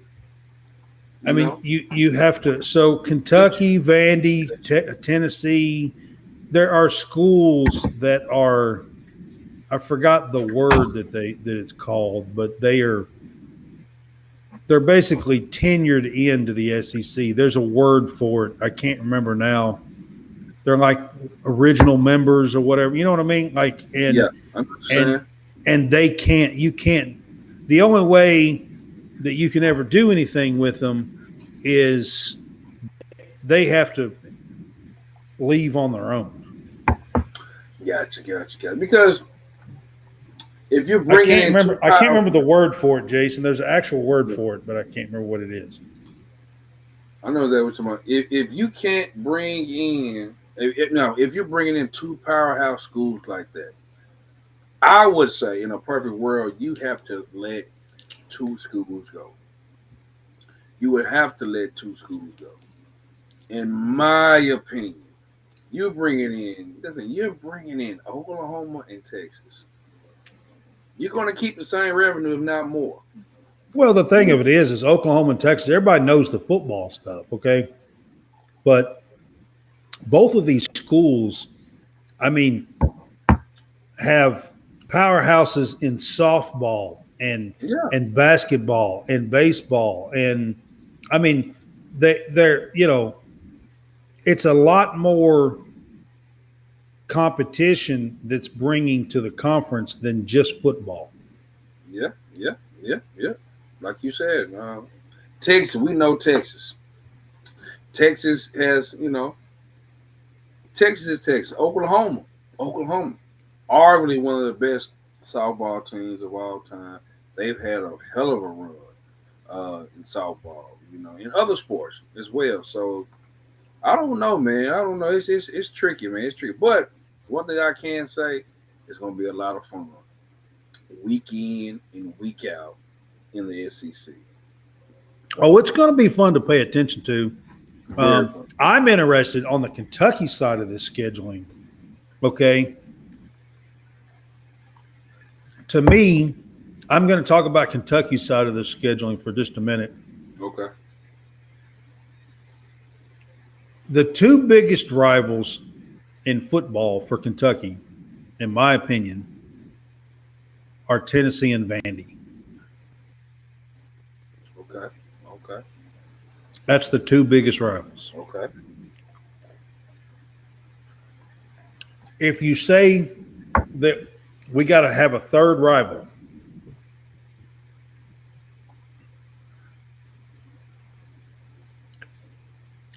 Speaker 1: I
Speaker 2: You
Speaker 1: mean,
Speaker 2: know?
Speaker 1: you have to. So
Speaker 2: Could you?
Speaker 1: Kentucky, Vandy, Tennessee, there are schools that are. I forgot the word that it's called, but they're basically tenured into the SEC. There's a word for it. I can't remember now. They're like original members or whatever. You know what I mean? Like
Speaker 2: Yeah,
Speaker 1: and
Speaker 2: I'm just
Speaker 1: and
Speaker 2: saying.
Speaker 1: and they can't. You can't. The only way that you can ever do anything with them is they have to leave on their own.
Speaker 2: Gotcha. Because if you're bringing in two
Speaker 1: I can't
Speaker 2: power,
Speaker 1: remember the word for it, Jason. There's an actual word for it, but I can't remember what it is.
Speaker 2: I know that what you're talking about. If you can't bring in, if you're bringing in two powerhouse schools like that, I would say in a perfect world, you have to let two schools go. You would have to let two schools go. In my opinion, you're bringing in Oklahoma and Texas. You're going to keep the same revenue, if not more.
Speaker 1: Well, the
Speaker 2: You
Speaker 1: thing
Speaker 2: know,
Speaker 1: of it is Oklahoma and Texas. Everybody knows the football stuff, okay? But both of these schools, I mean, have powerhouses in softball
Speaker 2: yeah,
Speaker 1: and basketball and baseball and I mean they're it's a lot more competition that's bringing to the conference than just football.
Speaker 2: yeah, yeah. Like you said, Texas, we know Texas. Texas has, Texas is Texas. Oklahoma. arguably one of the best softball teams of all time. They've had a hell of a run in softball, in other sports as well. So I don't know, man. I don't know. It's tricky, man. It's tricky. But one thing I can say, it's gonna be a lot of fun, week in and week out in the SEC.
Speaker 1: Oh, it's going to be fun to pay attention to.
Speaker 2: Very fun.
Speaker 1: I'm interested on the Kentucky side of this scheduling. Okay. To me, I'm going to talk about Kentucky side of the scheduling for just a minute.
Speaker 2: Okay.
Speaker 1: The two biggest rivals in football for Kentucky, in my opinion, are Tennessee and Vandy.
Speaker 2: Okay. Okay.
Speaker 1: That's the two biggest rivals.
Speaker 2: Okay.
Speaker 1: If you say that we got to have a third rival,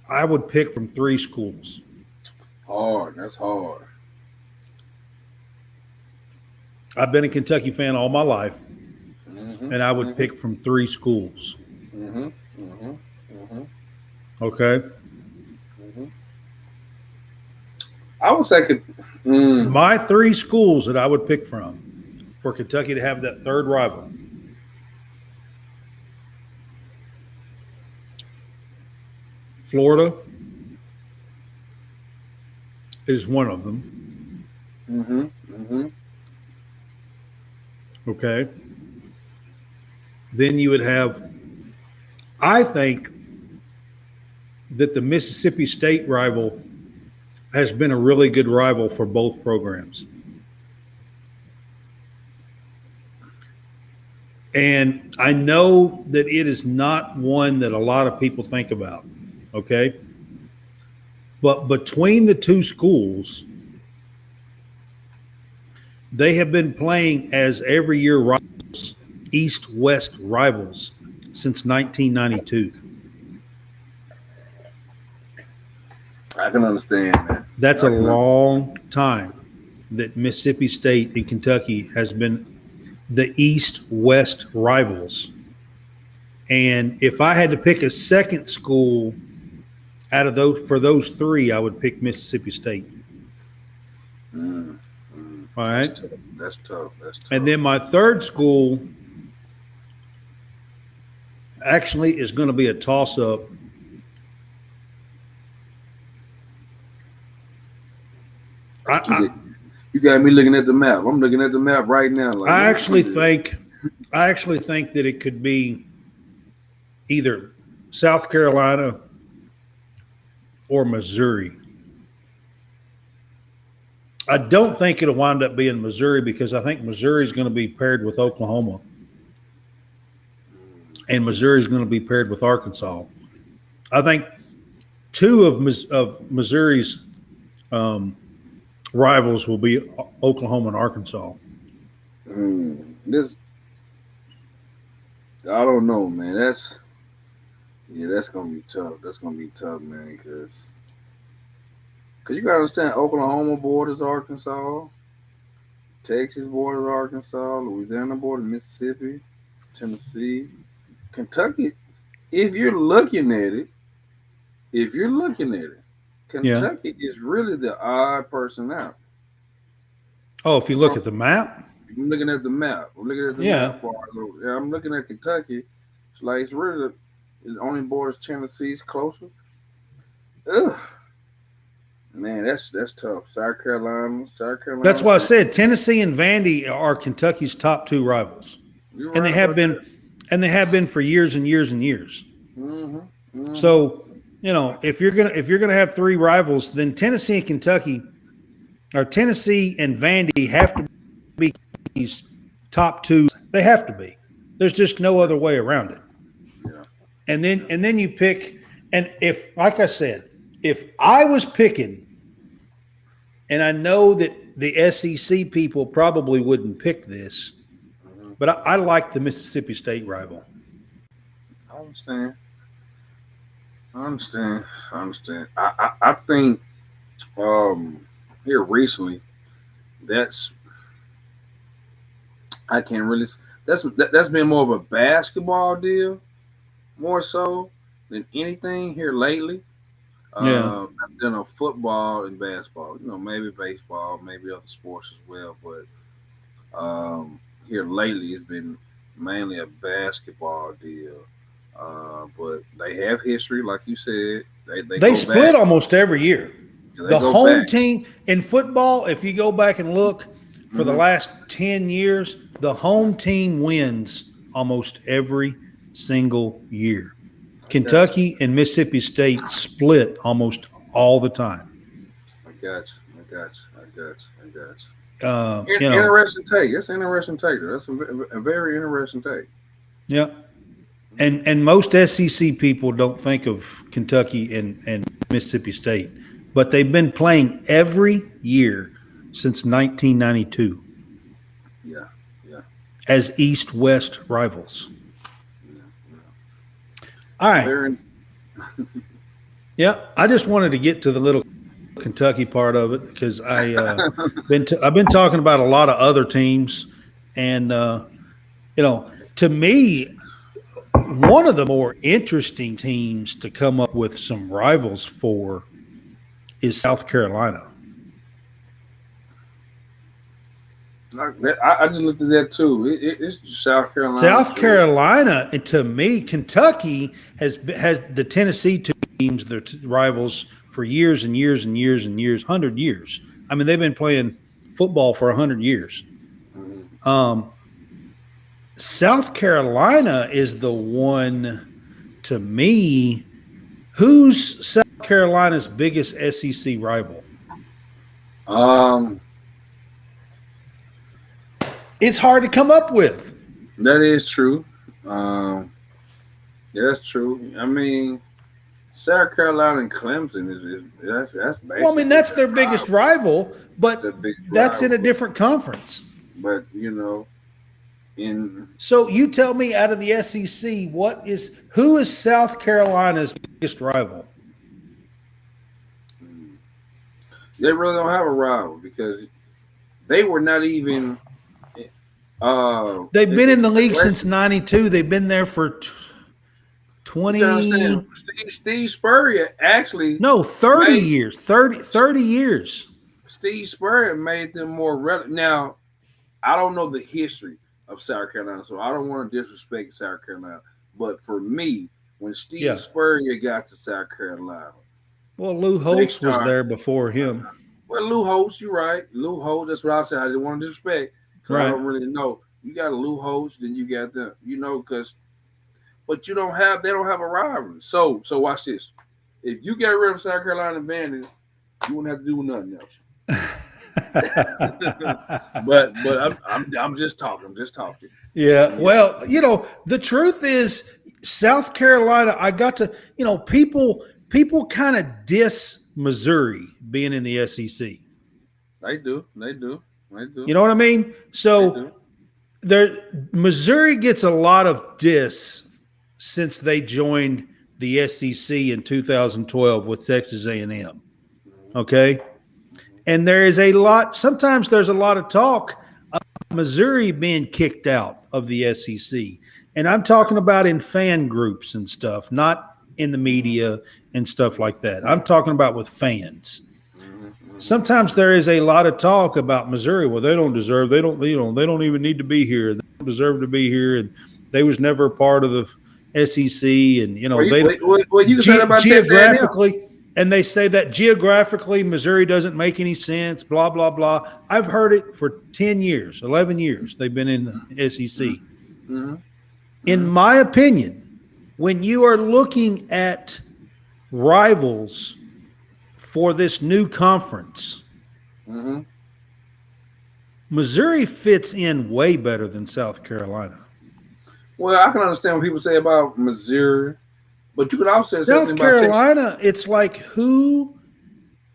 Speaker 1: I would pick from three schools.
Speaker 2: Hard. That's hard.
Speaker 1: I've been a Kentucky fan all my life,
Speaker 2: Mm-hmm.
Speaker 1: and I would
Speaker 2: Mm-hmm.
Speaker 1: pick from three schools.
Speaker 2: Mm-hmm. Mm-hmm. Mm-hmm.
Speaker 1: Okay.
Speaker 2: Mm-hmm. I would say
Speaker 1: My three schools that I would pick from for Kentucky to have that third rival: Florida is one of them.
Speaker 2: Mm-hmm. Mm-hmm.
Speaker 1: Okay. Then you would have, I think that the Mississippi State rival has been a really good rival for both programs. And I know that it is not one that a lot of people think about. Okay. But between the two schools, they have been playing as every year rivals, East-West rivals, since 1992.
Speaker 2: I can understand that.
Speaker 1: That's a long time that Mississippi State and Kentucky has been the East-West rivals. And if I had to pick a second school out of those for those three, I would pick Mississippi State. All right.
Speaker 2: That's tough. That's tough.
Speaker 1: And then my third school actually is going to be a toss-up.
Speaker 2: You got me looking at the map. I'm looking at the map right now. Like,
Speaker 1: I actually think that it could be either South Carolina or Missouri. I don't think it'll wind up being Missouri because I think Missouri is going to be paired with Oklahoma, and Missouri is going to be paired with Arkansas. I think two of Missouri's rivals will be Oklahoma and Arkansas.
Speaker 2: This, I don't know, man. That's gonna be tough. That's gonna be tough, man. Because you gotta understand, Oklahoma borders Arkansas, Texas borders Arkansas, Louisiana borders Mississippi, Tennessee, Kentucky. If you're looking at it, Kentucky is really the odd person out.
Speaker 1: Oh, if you look at the map?
Speaker 2: I'm looking at the map. I'm looking at the map. I'm looking at Kentucky. It's like it's really it only borders Tennessee's closest. Ugh. Man, that's tough. South Carolina.
Speaker 1: That's why I said Tennessee and Vandy are Kentucky's top two rivals, and they have been for years and years and years.
Speaker 2: Mm-hmm. Mm-hmm.
Speaker 1: So, if you're gonna have three rivals, then Tennessee and Kentucky, or Tennessee and Vandy, have to be these top two. They have to be. There's just no other way around it.
Speaker 2: Yeah.
Speaker 1: And then you pick, and if, like I said, if I was picking, and I know that the SEC people probably wouldn't pick this, but I like the Mississippi State rival.
Speaker 2: I understand. I think here recently, that's I can't really. That's been more of a basketball deal, more so than anything here lately.
Speaker 1: Yeah.
Speaker 2: Uh, than a football and basketball. Maybe baseball, maybe other sports as well. But here lately, it's been mainly a basketball deal. But they have history, like you said. They
Speaker 1: They
Speaker 2: go back.
Speaker 1: split almost every year.
Speaker 2: They
Speaker 1: The
Speaker 2: go back.
Speaker 1: home team in football, if you go back and look for the
Speaker 2: Hmm.
Speaker 1: last 10 years, the home team wins almost every single year.
Speaker 2: I got you.
Speaker 1: Kentucky and Mississippi State split almost all the time.
Speaker 2: I got you. I got you. I got you. I got you.
Speaker 1: Uh, you know,
Speaker 2: Interesting take. That's an interesting take. That's a very interesting take.
Speaker 1: yeah. And most SEC people don't think of Kentucky and Mississippi State, but they've been playing every year since 1992
Speaker 2: Yeah, yeah,
Speaker 1: as East-West rivals.
Speaker 2: yeah, yeah.
Speaker 1: All right.
Speaker 2: Very.
Speaker 1: Yeah, I just wanted to get to the little Kentucky part of it because I've been talking about a lot of other teams, and to me, one of the more interesting teams to come up with some rivals for is South Carolina.
Speaker 2: I just looked at that too. It's South Carolina.
Speaker 1: South Carolina, and to me, Kentucky has the Tennessee teams, their rivals for years and years and years and years, 100 years. I mean, they've been playing football for 100 years.
Speaker 2: Mhm.
Speaker 1: South Carolina is the one, to me. Who's South Carolina's biggest SEC rival?
Speaker 2: Um,
Speaker 1: It's hard to come up with.
Speaker 2: that is true. Um, yeah, that's true. I mean, South Carolina and Clemson is that's
Speaker 1: Well, I mean,
Speaker 2: basically
Speaker 1: that's
Speaker 2: their
Speaker 1: their biggest
Speaker 2: rival.
Speaker 1: rival,
Speaker 2: It's their
Speaker 1: but
Speaker 2: biggest
Speaker 1: that's in a
Speaker 2: rival.
Speaker 1: different conference.
Speaker 2: But in
Speaker 1: So you tell me, out of the SEC, who is South Carolina's biggest rival?
Speaker 2: they really don't have a rival because they were not even
Speaker 1: They've been in
Speaker 2: in
Speaker 1: the league since
Speaker 2: consideration.
Speaker 1: '92. They've been there for
Speaker 2: You can understand
Speaker 1: 20,
Speaker 2: Steve Spurrier actually
Speaker 1: no, 30
Speaker 2: made
Speaker 1: years. 30 years.
Speaker 2: Steve Spurrier made them more relevant. Now I don't know the history of South Carolina, so I don't want to disrespect South Carolina. But for me, when Steve
Speaker 1: Yeah.
Speaker 2: Spurrier got to South Carolina,
Speaker 1: Well, Lou
Speaker 2: they
Speaker 1: Holtz was
Speaker 2: start.
Speaker 1: there before him.
Speaker 2: Well, Lou Holtz, you're right. Lou Holtz, that's what I said. I didn't want to disrespect because I
Speaker 1: Right.
Speaker 2: don't really know. You got a Lou Holtz, then you got them, because but they don't have a rivalry. So watch this. If you get rid of South Carolina Bandits, you wouldn't have to do nothing else. But I'm just talking. I'm just talking.
Speaker 1: Yeah.
Speaker 2: Yeah.
Speaker 1: Well, the truth is, South Carolina, I got to, people kind of diss Missouri being in the SEC.
Speaker 2: They do. They do. They do.
Speaker 1: You know what I mean?
Speaker 2: They
Speaker 1: So
Speaker 2: do.
Speaker 1: Missouri gets a lot of diss since they joined the SEC in 2012 with Texas A&M. Okay? And sometimes there's a lot of talk of Missouri being kicked out of the SEC. And I'm talking about in fan groups and stuff, not in the media and stuff like that. I'm talking about with fans. Sometimes there is a lot of talk about Missouri. Well, they don't even need to be here. They don't deserve to be here. And they was never a part of the SEC. And,
Speaker 2: Well, you can say that about Texas A&M.
Speaker 1: geographically, and they say that geographically, Missouri doesn't make any sense, blah, blah, blah. I've heard it for 10 years, 11 years. They've been in the SEC.
Speaker 2: Mm-hmm.
Speaker 1: In my opinion, when you are looking at rivals for this new conference,
Speaker 2: Mm-hmm.
Speaker 1: Missouri fits in way better than South Carolina.
Speaker 2: Well, I can understand what people say about Missouri, but you could also say
Speaker 1: South
Speaker 2: something about Texas.
Speaker 1: Carolina, it's like, who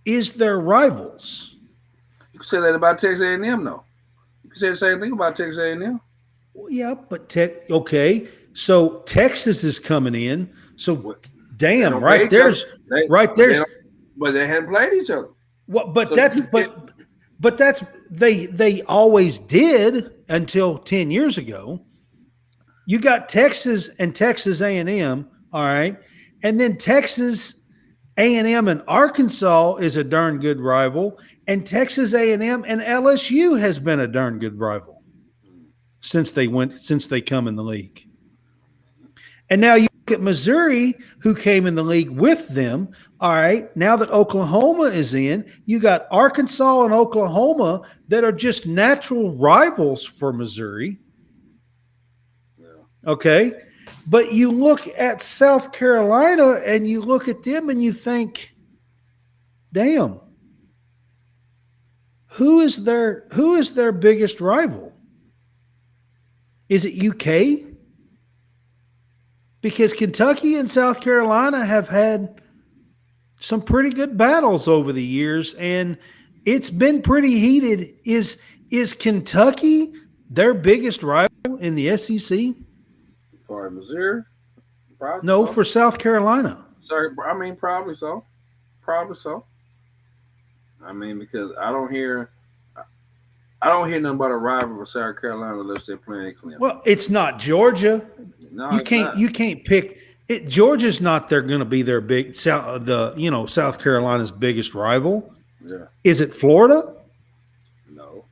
Speaker 1: is their rivals?
Speaker 2: You could say that about Texas A&M, though. You could say the same thing about Texas A&M.
Speaker 1: Well, yeah, but okay. So Texas is coming in. So
Speaker 2: Well, they
Speaker 1: damn,
Speaker 2: don't play
Speaker 1: right
Speaker 2: each other.
Speaker 1: there's
Speaker 2: They-
Speaker 1: right
Speaker 2: but they
Speaker 1: there's
Speaker 2: don't- But they hadn't played each other.
Speaker 1: what but
Speaker 2: So
Speaker 1: that's
Speaker 2: you
Speaker 1: but but they always did until 10 years ago. You got Texas and Texas A&M, all right? And then Texas A&M and Arkansas is a darn good rival, and Texas A&M and LSU has been a darn good rival since they come in the league. And now you look at Missouri, who came in the league with them. All right, now that Oklahoma is in, you got Arkansas and Oklahoma that are just natural rivals for Missouri. Okay. But you look at South Carolina and you look at them and you think, damn, who is their biggest rival? Is it UK? Because Kentucky and South Carolina have had some pretty good battles over the years, and it's been pretty heated. Is Kentucky their biggest rival in the SEC?
Speaker 2: For Missouri? Probably
Speaker 1: No,
Speaker 2: so.
Speaker 1: for South Carolina.
Speaker 2: Sorry, I mean, probably so. Probably so. I mean, because I don't hear nothing about a rival for South Carolina unless they're playing Clemson.
Speaker 1: Well, it's not Georgia.
Speaker 2: No,
Speaker 1: you
Speaker 2: it's
Speaker 1: can't
Speaker 2: not.
Speaker 1: you can't pick it. Georgia's not going to be their big South Carolina's biggest rival.
Speaker 2: Yeah.
Speaker 1: Is it Florida?
Speaker 2: No.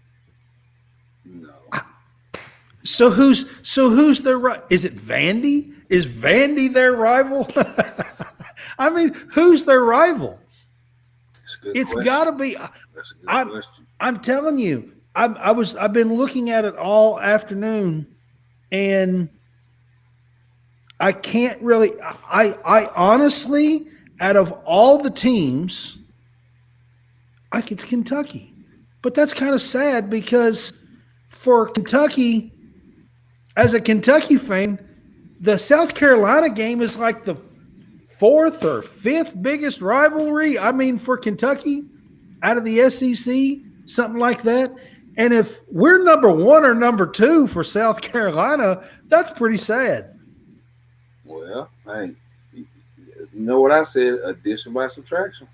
Speaker 1: So who's their is it Vandy? Is Vandy their rival? I mean, who's their rival? It's got to be.
Speaker 2: That's a good question.
Speaker 1: I'm telling you, I've been looking at it all afternoon, and I can't really. I honestly, out of all the teams, I think it's Kentucky, but that's kind of sad because for Kentucky, as a Kentucky fan, the South Carolina game is like the fourth or fifth biggest rivalry. I mean, for Kentucky, out of the SEC, something like that. And if we're number one or number two for South Carolina, that's pretty sad.
Speaker 2: Well, hey, you know what I said? Addition by subtraction.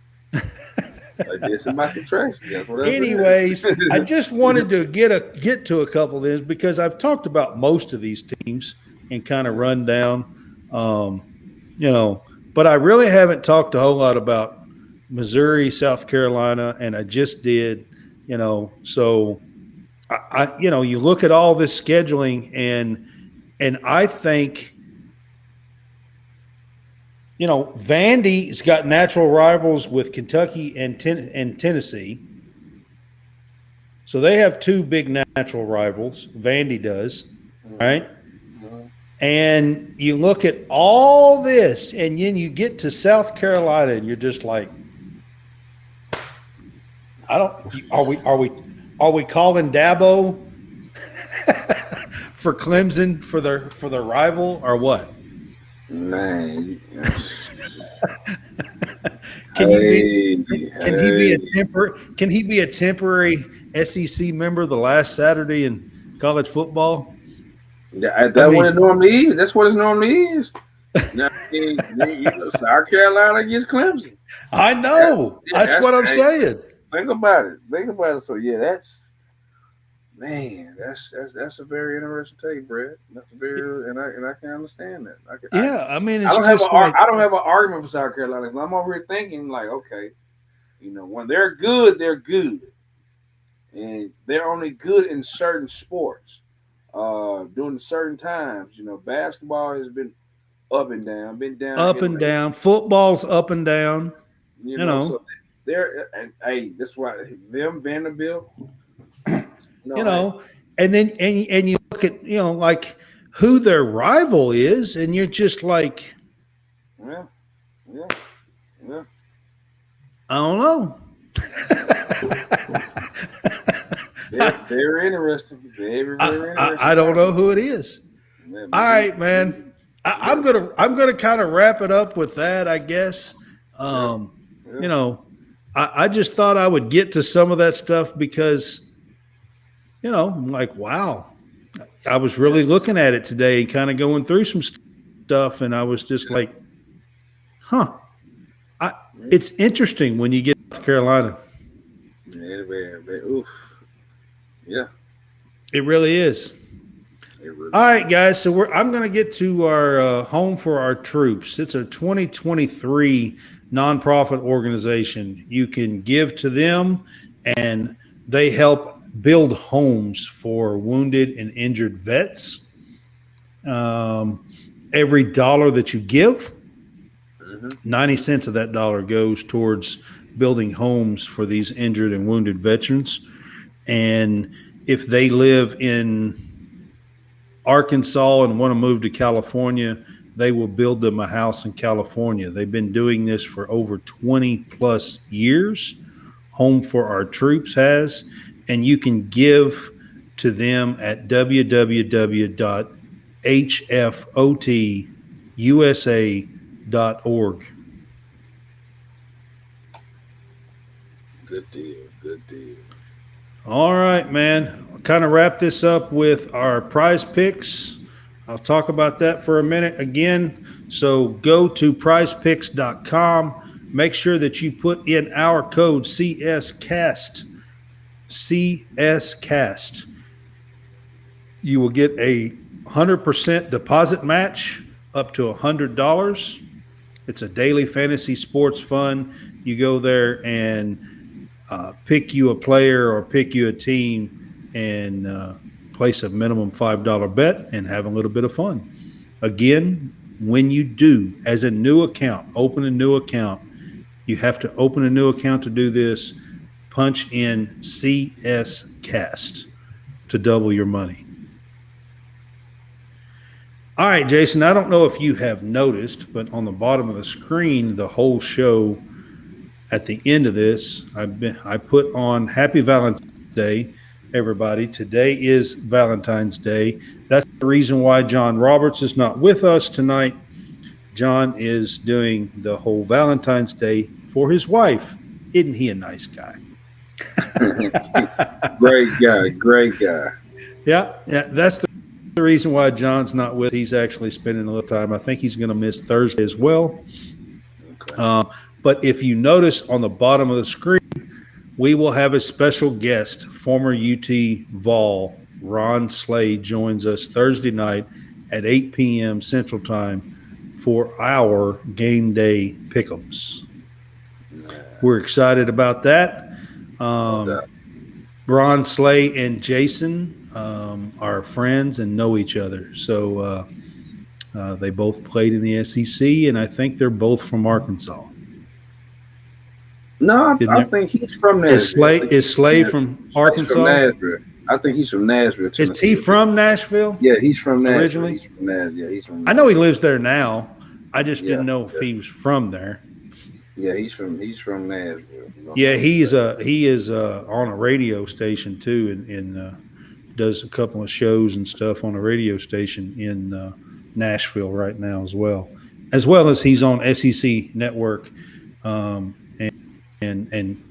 Speaker 2: Addition by subtraction. That's what I said.
Speaker 1: Anyways, I just wanted to get to a couple of these because I've talked about most of these teams and kind of run down, but I really haven't talked a whole lot about Missouri, South Carolina, and I just did, so you look at all this scheduling and I think, Vandy's got natural rivals with Kentucky and Tennessee. So they have two big natural rivals. Vandy does, right? And you look at all this, and then you get to South Carolina, and you're just like, are we calling Dabo for Clemson for their rival or what?
Speaker 2: Man,
Speaker 1: Can he be a temporary SEC member the last Saturday in college football?
Speaker 2: What it normally is. That's what it normally is. Now, South Carolina against Clemson.
Speaker 1: I know. That's what I'm saying.
Speaker 2: Think about it. So yeah, that's a very interesting take, Brett. That's and I can understand that. I don't have an argument for South Carolina. I'm over here thinking like, okay, when they're good, and they're only good in certain sports, during certain times. Basketball has been up and down,
Speaker 1: Football's up and down.
Speaker 2: So hey, that's why them Vanderbilt.
Speaker 1: And then and you look at like who their rival is, and you're just like,
Speaker 2: yeah.
Speaker 1: I don't know.
Speaker 2: Very interesting. Very interesting.
Speaker 1: I don't know who it is. All right, man. I'm gonna kind of wrap it up with that, I guess. I just thought I would get to some of that stuff because, I'm like, wow. I was really looking at it today and kind of going through some stuff, and I was just like, huh. It's interesting when you get to Carolina.
Speaker 2: Yeah, very. Oof. Yeah,
Speaker 1: It really is.
Speaker 2: it really
Speaker 1: All
Speaker 2: is.
Speaker 1: right, guys. So I'm going to get to our Home for Our Troops. It's a 2023 nonprofit organization. You can give to them, and they help build homes for wounded and injured vets. Um, every dollar that you give,
Speaker 2: Hmm.
Speaker 1: 90 cents of that dollar goes towards building homes for these injured and wounded veterans. And if they live in Arkansas and want to move to California, they will build them a house in California. They've been doing this for over 20 plus years. Home for Our Troops has, and you can give to them at www.hfotusa.org.
Speaker 2: Good deal. Good deal.
Speaker 1: All right, man. I'll kind of wrap this up with our prize picks. I'll talk about that for a minute again. So go to prizepicks.com. Make sure that you put in our code CSCAST. CSCAST. You will get a 100% deposit match up to $100. It's a daily fantasy sports fund. You go there and pick you a player or pick you a team and place a minimum $5 bet and have a little bit of fun. Again, when you do, as a new account, open a new account, you have to open a new account to do this. Punch in CSCast to double your money. All right, Jason, I don't know if you have noticed, but on the bottom of the screen, the whole show at the end of this, I put on Happy Valentine's Day, everybody. Today is Valentine's Day. That's the reason why John Roberts is not with us tonight. John is doing the whole Valentine's Day for his wife. Isn't he a nice guy?
Speaker 2: Great guy. Great guy.
Speaker 1: Yeah, that's the reason why John's not with. He's actually spending a little time. I think he's going to miss Thursday as well.
Speaker 2: Okay.
Speaker 1: But if you notice on the bottom of the screen, we will have a special guest. Former UT Vol Ron Slade joins us Thursday night at 8 p.m. Central Time for our game day pick'ems. We're excited about that. Ron Slade and Jason are friends and know each other. So they both played in the SEC, and I think they're both from Arkansas.
Speaker 2: No, I think he's from Nashville.
Speaker 1: Is Slade from Arkansas?
Speaker 2: From Nashville. I think he's from Nashville, Tennessee.
Speaker 1: Is he from Nashville?
Speaker 2: Yeah, he's from Nashville.
Speaker 1: Originally?
Speaker 2: He's from Nashville. Yeah, he's from Nashville.
Speaker 1: I know he lives there now. I just didn't know if he was from there.
Speaker 2: Yeah, he's from Nashville.
Speaker 1: Yeah, he is on a radio station too, and does a couple of shows and stuff on a radio station in Nashville right now as well as he's on SEC Network, and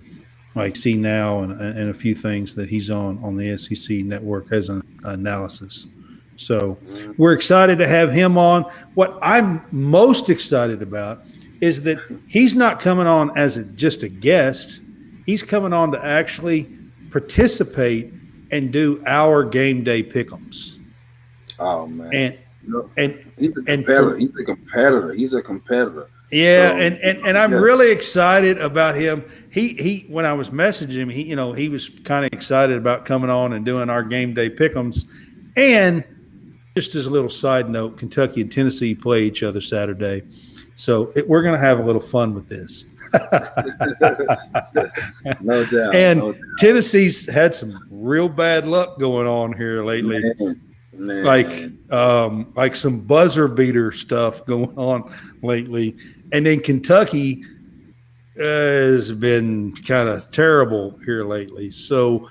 Speaker 1: like See Now and a few things that he's on the SEC Network as an analysis. So we're excited to have him on. What I'm most excited about is that he's not coming on as just a guest. He's coming on to actually participate and do our game day pick'ems.
Speaker 2: Oh man!
Speaker 1: And
Speaker 2: he's a competitor. He's a competitor.
Speaker 1: Yeah, so, and I'm really excited about him. He when I was messaging him, he was kind of excited about coming on and doing our game day pick'ems. And just as a little side note, Kentucky and Tennessee play each other Saturday. So we're going to have a little fun with this.
Speaker 2: No doubt.
Speaker 1: And
Speaker 2: no doubt.
Speaker 1: Tennessee's had some real bad luck going on here lately.
Speaker 2: Man.
Speaker 1: Like some buzzer beater stuff going on lately. And then Kentucky has been kind of terrible here lately. So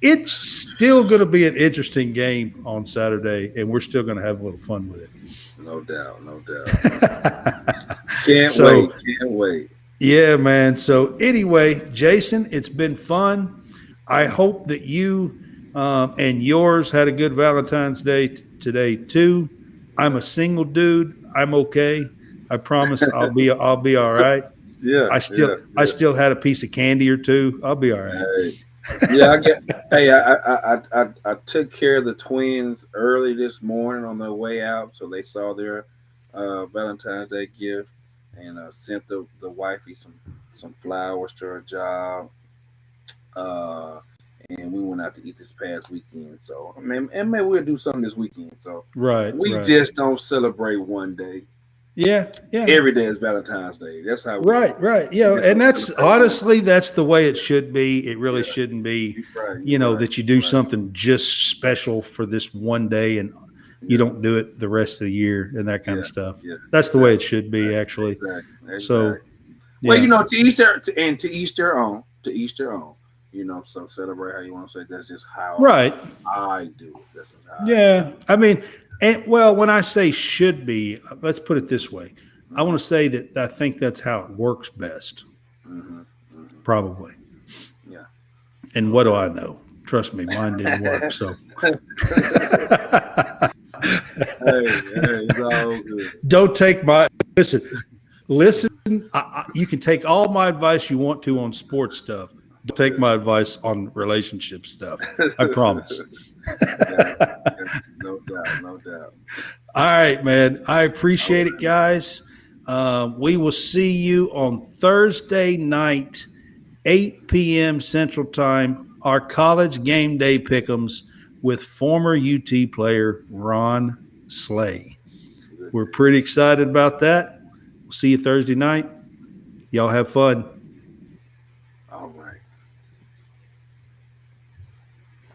Speaker 1: it's still going to be an interesting game on Saturday, and we're still going to have a little fun with it.
Speaker 2: No doubt. Can't wait.
Speaker 1: Yeah, man. So anyway, Jason, it's been fun. I hope that you and yours had a good Valentine's Day today too. I'm a single dude. I'm okay. I promise I'll be all right.
Speaker 2: Yeah.
Speaker 1: I still had a piece of candy or two. I'll be all right.
Speaker 2: Hey, Yeah, I get. Hey, I took care of the twins early this morning on their way out, so they saw their Valentine's Day gift, and sent the wifey some flowers to her job. Uh, and we went out to eat this past weekend. So I mean, and maybe we'll do something this weekend. So
Speaker 1: Right,
Speaker 2: we
Speaker 1: right.
Speaker 2: just don't celebrate one day.
Speaker 1: Yeah, yeah.
Speaker 2: Every day is Valentine's Day. That's how we
Speaker 1: Right,
Speaker 2: roll.
Speaker 1: right.
Speaker 2: We
Speaker 1: Yeah,
Speaker 2: just
Speaker 1: and
Speaker 2: don't
Speaker 1: that's
Speaker 2: celebrate one day.
Speaker 1: honestly that's the way it should be. It really
Speaker 2: Yeah,
Speaker 1: shouldn't be,
Speaker 2: you're right. You're right.
Speaker 1: that you do
Speaker 2: You're right.
Speaker 1: something just special for this one day and you
Speaker 2: Yeah,
Speaker 1: don't do it the rest of the year and that kind
Speaker 2: yeah,
Speaker 1: of stuff.
Speaker 2: yeah.
Speaker 1: That's the way it
Speaker 2: Exactly.
Speaker 1: should be, actually.
Speaker 2: Exactly.
Speaker 1: So,
Speaker 2: Exactly. Well,
Speaker 1: yeah.
Speaker 2: to each their and to each their own. To each their own. So celebrate how you want to say. That's just how
Speaker 1: Right.
Speaker 2: I do it. That's just how I do
Speaker 1: Yeah. I mean, and well, when I say should be, let's put it this way.
Speaker 2: it.
Speaker 1: I want to say that I think that's how it works best,
Speaker 2: Mm-hmm. Mm-hmm.
Speaker 1: probably.
Speaker 2: Yeah.
Speaker 1: And
Speaker 2: No
Speaker 1: what do
Speaker 2: doubt.
Speaker 1: I know? Trust me, mine didn't work. So
Speaker 2: It's all good.
Speaker 1: don't take my listen. You can take all my advice you want to on sports stuff. Don't take my advice on relationship stuff. I promise.
Speaker 2: Yeah, no doubt, no doubt.
Speaker 1: All right, man. I
Speaker 2: All
Speaker 1: appreciate it,
Speaker 2: right.
Speaker 1: guys. We will see you on Thursday night, 8 p.m. Central Time, our college game day pick'ems with former UT player Ron Slay.
Speaker 2: Good
Speaker 1: We're
Speaker 2: deal.
Speaker 1: pretty excited about that. We'll see you Thursday night. Y'all have fun.